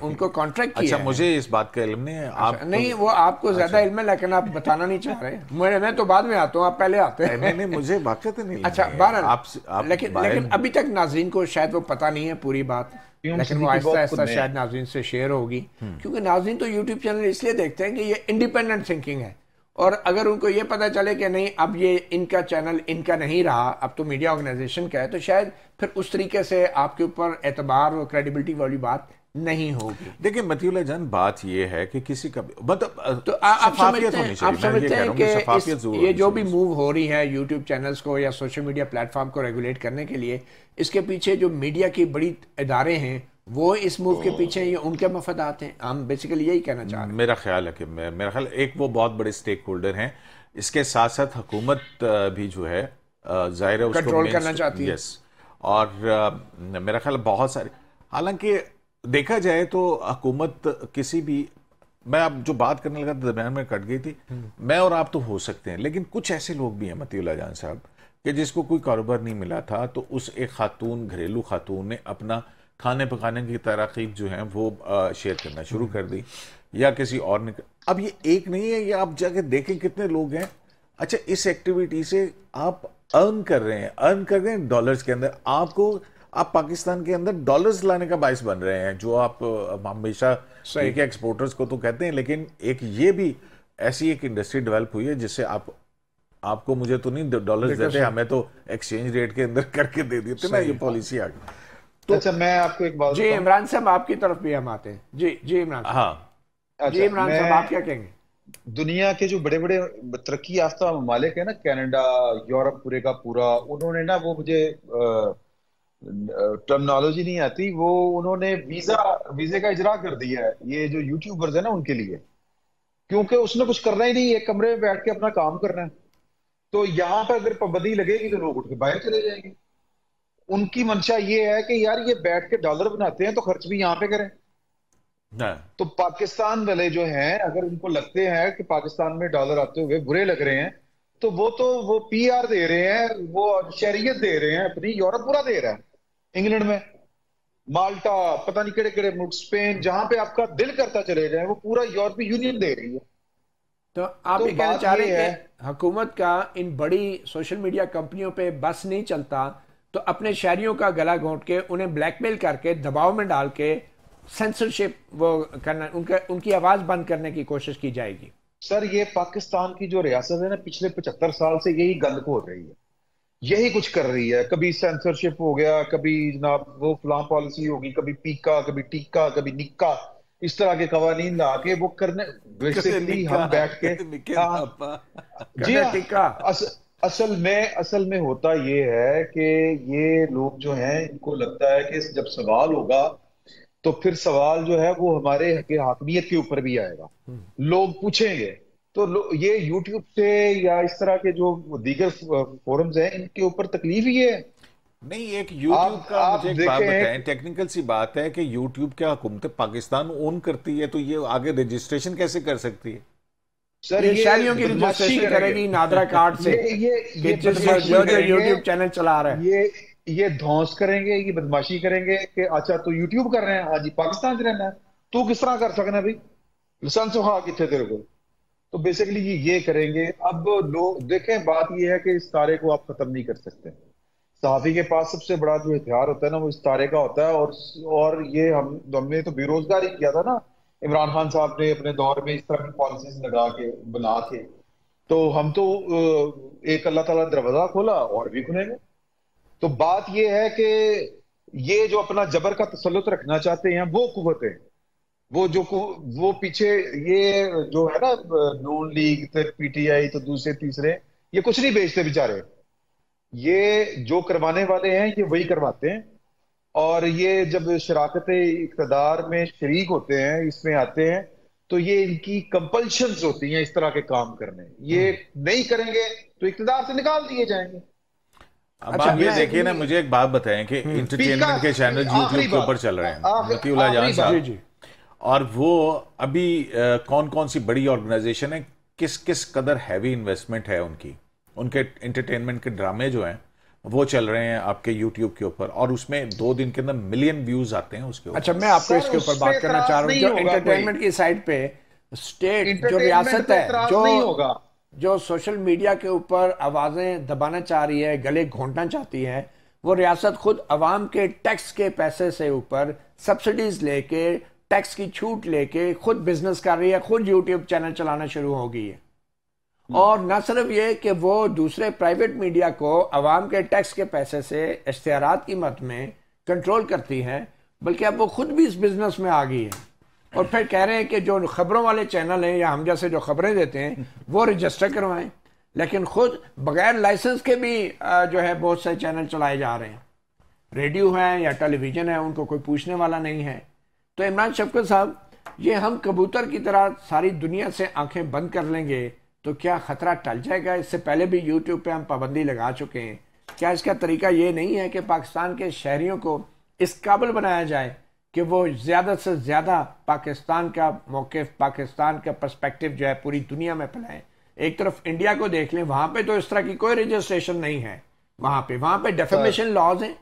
उनको कॉन्ट्रैक्ट किया। अच्छा, मुझे इस बात का इल्म नहीं है। आप नहीं, वो आपको ज्यादा इल्म है लेकिन आप बताना नहीं चाह रहे। मैं तो बाद में आता हूँ, आप पहले आते हैं। नहीं, मुझे वाकई नहीं। अच्छा, बहरहाल लेकिन अभी तक नाज़रीन को शायद वो पता नहीं है पूरी बात, लेकिन वो आहिस्ता आहिस्ता शायद नाज़रीन से शेयर होगी, क्योंकि नाज़रीन तो यूट्यूब चैनल इसलिए देखते हैं कि ये इंडिपेंडेंट थिंकिंग है। और अगर उनको ये पता चले कि नहीं अब ये इनका चैनल इनका नहीं रहा, अब तो मीडिया ऑर्गेनाइजेशन का है, तो शायद फिर उस तरीके से आपके ऊपर एतबार और क्रेडिबिलिटी वाली बात नहीं होगी। देखिए मतीउल्लाह जान, बात ये है कि किसी का मतलब तो आप समझते हैं कि ये जो भी मूव हो रही है यूट्यूब चैनल्स को या सोशल मीडिया प्लेटफॉर्म को रेगुलेट करने के लिए, इसके पीछे जो मीडिया की बड़ी इदारे हैं वो इस मूव के पीछे ये उनके मफादात हैं। हम बेसिकली यही कहना चाह रहे हैं। मेरा ख्याल है कि मेरा ख्याल एक वो बहुत बड़े स्टेक होल्डर हैं, इसके साथ साथ हुकूमत भी जो है जाहिर है उसको कंट्रोल करना चाहती है। यस, और मेरा ख्याल बहुत सारे, हालांकि देखा जाए तो हुकूमत किसी भी, मैं अब जो बात करने लगा दरम्यान में कट गई थी, मैं और आप तो हो सकते हैं, लेकिन कुछ ऐसे लोग भी हैं मतीउल्लाह जान साहब कि जिसको कोई कारोबार नहीं मिला था, तो उस एक खातून, घरेलू खातून ने अपना खाने पकाने की तराकीब जो है वो शेयर करना शुरू कर दी, या किसी और ने। अब ये एक नहीं है, ये आप जाके देखें कितने लोग हैं। अच्छा, इस एक्टिविटी से आप अर्न कर रहे हैं डॉलर्स के अंदर। आप पाकिस्तान के अंदर डॉलर्स लाने का बाइस बन रहे हैं, जो आप हमेशा सही के एक्सपोर्टर्स को तो कहते हैं, लेकिन एक ये भी ऐसी एक इंडस्ट्री डेवलप हुई है जिससे आपको, मुझे तो नहीं डॉलर्स देते, हमें तो एक्सचेंज रेट के अंदर करके दे देते ना, ये पॉलिसी आ गई। तो अच्छा, मैं आपको एक बात, जी इमरान साहब आपकी तरफ भी हम आते हैं। जी इमरान, हाँ जी इमरान साहब आप क्या कहेंगे? दुनिया के जो बड़े बड़े तरक्की याफ्ता ममालिक है ना, कनाडा, यूरोप पूरे का पूरा, उन्होंने ना, वो मुझे टर्मिनोलॉजी नहीं आती, वो उन्होंने वीजे का इजरा कर दिया है ये जो यूट्यूबर्स है ना उनके लिए, क्योंकि उसने कुछ करना ही नहीं, एक कमरे में बैठ के अपना काम करना है। तो यहाँ पर अगर पाबंदी लगेगी तो लोग उठ के बाहर चले जाएंगे। उनकी मंशा ये है कि यार ये बैठ के डॉलर बनाते हैं तो खर्च भी यहाँ पे करें। तो पाकिस्तान वाले जो हैं, अगर उनको लगते हैं कि पाकिस्तान में डॉलर आते हुए बुरे लग रहे हैं, तो वो पीआर दे रहे हैं, वो शहरियत दे रहे हैं अपनी, यूरोप पूरा दे रहा है, इंग्लैंड में, माल्टा, पता नहीं केड़े केड़े मुल्क, स्पेन, जहां पे आपका दिल करता चले जाए, वो पूरा यूरोपीय यूनियन दे रही है। तो आप ये कहना चाह रहे हैं कि हुकूमत का इन बड़ी सोशल मीडिया कंपनियों पे बस नहीं चलता, तो अपने शहरियों का गला घोंट के, उन्हें ब्लैकमेल करके, दबाव में डाल के सेंसरशिप वो करना, उनकी आवाज बंद करने की कोशिश की जाएगी। सर, ये पाकिस्तान की जो रियासत है ना, पिछले 75 साल से यही गंद हो रही है, यही कुछ कर रही है। कभी सेंसरशिप हो गया, कभी जनाब वो फलां पॉलिसी होगी, कभी पीका, कभी टीका, कभी निक्का, इस तरह के कवानीन ला के वो करने, बेसिकली हम बैठ के जी टीका। असल में होता ये है कि ये लोग जो हैं, इनको लगता है कि जब सवाल होगा तो फिर सवाल जो है वो हमारे हाकमियत के ऊपर भी आएगा, लोग पूछेंगे। तो ये यूट्यूब से या इस तरह के जो दीगर फोरम्स हैं, इनके ऊपर तकलीफ ही है। नहीं, एक यूट्यूब का मुझे एक बात बताएं, टेक्निकल सी बात है कि यूट्यूब क्या हुकूमत पाकिस्तान ओन करती है, तो ये आगे रजिस्ट्रेशन कैसे कर सकती है? सर, ये शहरियों की रजिस्ट्रेशन करेगी नादरा कार्ड से, ये जो यूट्यूब चैनल चला रहा है, ये धौंस करेंगे, ये बदमाशी करेंगे कि अच्छा तो यूट्यूब कर रहे हैं, हाँ जी पाकिस्तान से रहना है, तू किस तरह कर सकना भाई, लाइसेंस खा कितने तेरे को, तो बेसिकली ये करेंगे। अब लोग देखें, बात ये है कि इस तारे को आप खत्म नहीं कर सकते। सहाफी के पास सबसे बड़ा जो हथियार होता है ना, वो इस तारे का होता है। और ये हमने तो बेरोजगार ही किया था ना, इमरान खान साहब ने अपने दौर में इस तरह की पॉलिसीज लगा के बना के। तो हम तो एक अल्लाह ताला ने दरवाजा खोला और भी खुलेंगे। तो बात ये है कि ये जो अपना जबर का तसल्लुत रखना चाहते हैं वो कुव्वतें, वो पीछे ये जो है ना, नून लीग तो पीटीआई तो दूसरे तीसरे, ये कुछ नहीं बेचते बेचारे। ये जो करवाने वाले हैं ये वही करवाते हैं। और ये जब शराकत इक़्तिदार में शरीक होते हैं, इसमें आते हैं, तो ये इनकी कंपल्शंस होती हैं इस तरह के काम करने। ये नहीं करेंगे तो इक़्तिदार से निकाल दिए जाएंगे। अब आप ये देखिए ना, मुझे एक बात बताएं कि इंटरटेनमेंट के चैनल यूट्यूब के ऊपर चल रहे हैं मतीउल्लाह जान साहब, और वो अभी कौन कौन सी बड़ी ऑर्गेनाइजेशन है, किस किस कदर हैवी इन्वेस्टमेंट है उनके इंटरटेनमेंट के ड्रामे जो हैं वो चल रहे हैं आपके YouTube के ऊपर, और उसमें 2 दिन के अंदर मिलियन व्यूज आते हैं उसके ऊपर। अच्छा, मैं आपको इसके ऊपर बात करना चाह रहा हूँ। जो इंटरटेनमेंट की साइड पे स्टेट जो रियासत है, जो सोशल मीडिया के ऊपर आवाजें दबाना चाह रही है, गले घोंटना चाहती है, वो रियासत खुद अवाम के टैक्स के पैसे से ऊपर सब्सिडीज लेके, टैक्स की छूट लेके खुद बिजनेस कर रही है, खुद यूट्यूब चैनल चलाना शुरू हो गई है। और न सिर्फ ये कि वो दूसरे प्राइवेट मीडिया को अवाम के टैक्स के पैसे से इश्तिहारात की मद में कंट्रोल करती है, बल्कि अब वो खुद भी इस बिजनेस में आ गई है। और फिर कह रहे हैं कि जो खबरों वाले चैनल हैं या हम जैसे जो खबरें देते हैं वो रजिस्टर करवाएं, लेकिन खुद बगैर लाइसेंस के भी जो है बहुत से चैनल चलाए जा रहे हैं। रेडियो है या टेलीविज़न है, उनको कोई पूछने वाला नहीं है। तो इमरान शफकत साहब, ये हम कबूतर की तरह सारी दुनिया से आंखें बंद कर लेंगे तो क्या खतरा टल जाएगा? इससे पहले भी यूट्यूब पे हम पाबंदी लगा चुके हैं। क्या इसका तरीका ये नहीं है कि पाकिस्तान के शहरियों को इस काबिल बनाया जाए कि वो ज़्यादा से ज़्यादा पाकिस्तान का मौक़िफ़, पाकिस्तान का पर्सपेक्टिव जो है पूरी दुनिया में फैलाएं? एक तरफ इंडिया को देख लें, वहाँ पे तो इस तरह की कोई रजिस्ट्रेशन नहीं है। वहाँ पे डेफेमेशन लॉज हैं,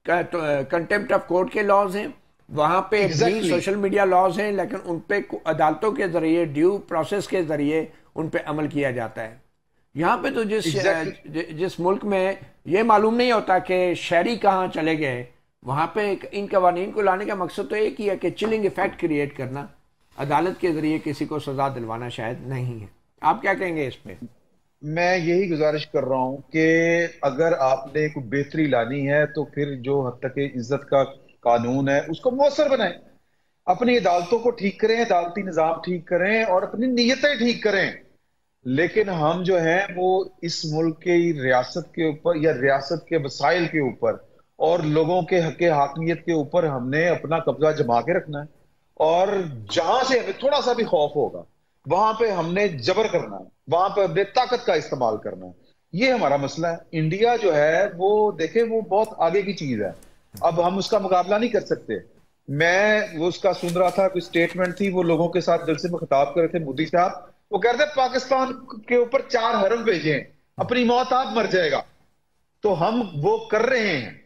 कंटेम्प्ट ऑफ कोर्ट के लॉज हैं, वहाँ पे भी सोशल मीडिया लॉज हैं, लेकिन उन पे अदालतों के ज़रिए, ड्यू प्रोसेस के ज़रिए उन पे अमल किया जाता है। यहाँ पे तो जिस मुल्क में ये मालूम नहीं होता कि शहरी कहाँ चले गए, वहाँ पे इन कवानीन को लाने का मकसद तो एक ही है कि चिलिंग इफेक्ट क्रिएट करना, अदालत के जरिए किसी को सजा दिलवाना शायद नहीं है। आप क्या कहेंगे इस पे? मैं यही गुजारिश कर रहा हूँ कि अगर आपने कोई बेहतरी लानी है तो फिर जो हद तक इज्जत का कानून है उसको मौसर बनाएं, अपनी अदालतों को ठीक करें, अदालती निजाम ठीक करें और अपनी नीयतें ठीक करें। लेकिन हम जो हैं वो इस मुल्क की रियासत के ऊपर या रियासत के वसाइल के ऊपर और लोगों के हक हाकमियत के ऊपर हमने अपना कब्जा जमा के रखना है। और जहां से हमें थोड़ा सा भी खौफ होगा वहां पे हमने जबर करना है, वहां पे हमने ताकत का इस्तेमाल करना है। ये हमारा मसला है। इंडिया जो है वो देखे, वो बहुत आगे की चीज है, अब हम उसका मुकाबला नहीं कर सकते। मैं वो उसका सुन रहा था, कोई स्टेटमेंट थी, वो लोगों के साथ जलसे में खिताब कर रहे थे मोदी साहब। वो कह रहे थे पाकिस्तान के ऊपर 4 हरफ भेजें, अपनी मौत आप मर जाएगा। तो हम वो कर रहे हैं।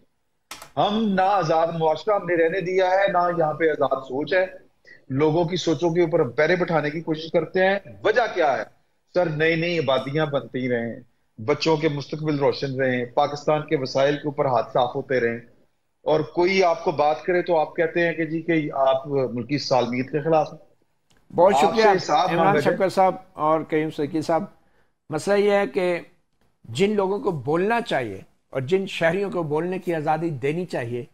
हम ना आजाद मुआशरा हमने रहने दिया है, ना यहाँ पे आजाद सोच है। लोगों की सोचों के ऊपर पैरे बिठाने की कोशिश करते हैं। वजह क्या है सर? नई नई आबादियां बनती रहें, बच्चों के मुस्तकबिल रोशन रहें, पाकिस्तान के वसाइल के ऊपर हाथ साफ होते रहें। और कोई आपको बात करे तो आप कहते हैं कि जी कि आप मुल्की सालमियत के खिलाफ हैं। बहुत शुक्रिया इमरान शफकत साहब और कयूम सिद्दीकी साहब। मसला ये है कि जिन लोगों को बोलना चाहिए और जिन शहरियों को बोलने की आज़ादी देनी चाहिए,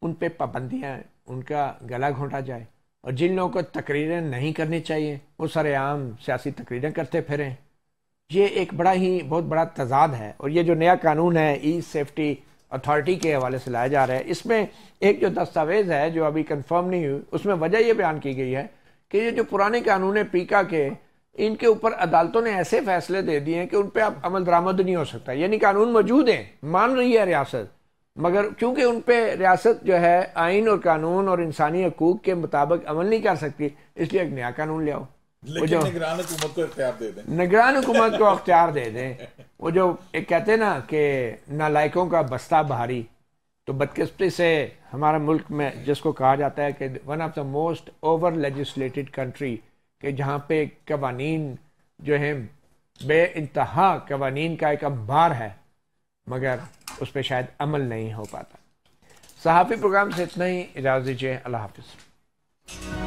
उन पे पाबंदियाँ, उनका गला घोंटा जाए, और जिन लोगों को तकरीरें नहीं करनी चाहिए वो सरेआम सियासी तकरीरें करते फिरें। ये एक बहुत बड़ा तजाद है। और ये जो नया कानून है ई सेफ्टी अथॉरिटी के हवाले से लाया जा रहा है, इसमें एक जो दस्तावेज़ है जो अभी कंफर्म नहीं हुई, उसमें वजह ये बयान की गई है कि ये जो पुराने कानून है पीका के, इनके ऊपर अदालतों ने ऐसे फैसले दे दिए हैं कि उन पर अब अमल दरामद नहीं हो सकता। यानी कानून मौजूद हैं, मान रही है रियासत, मगर क्योंकि उन पर रियासत जो है आइन और कानून और इंसानी हकूक के मुताबिक अमल नहीं कर सकती, इसलिए एक नया कानून ले आओ। लेकिन निगरान हुकूमत को इख्तियार दे दें, निगरान हुकूमत को इख्तियार दे दें। वो जो एक कहते हैं ना कि नालायकों का बस्ता भारी, तो बदकिस्मती से हमारा मुल्क में जिसको कहा जाता है कि one of the most over legislated country, कि जहाँ पे कवानीन जो है बे इंतहा कवानीन का एक अंबार है, मगर उस पर शायद अमल नहीं हो पाता। सहाफ़ी प्रोग्राम से इतना ही, इजाज़त दीजिए, अल्लाह हाफ़िज़।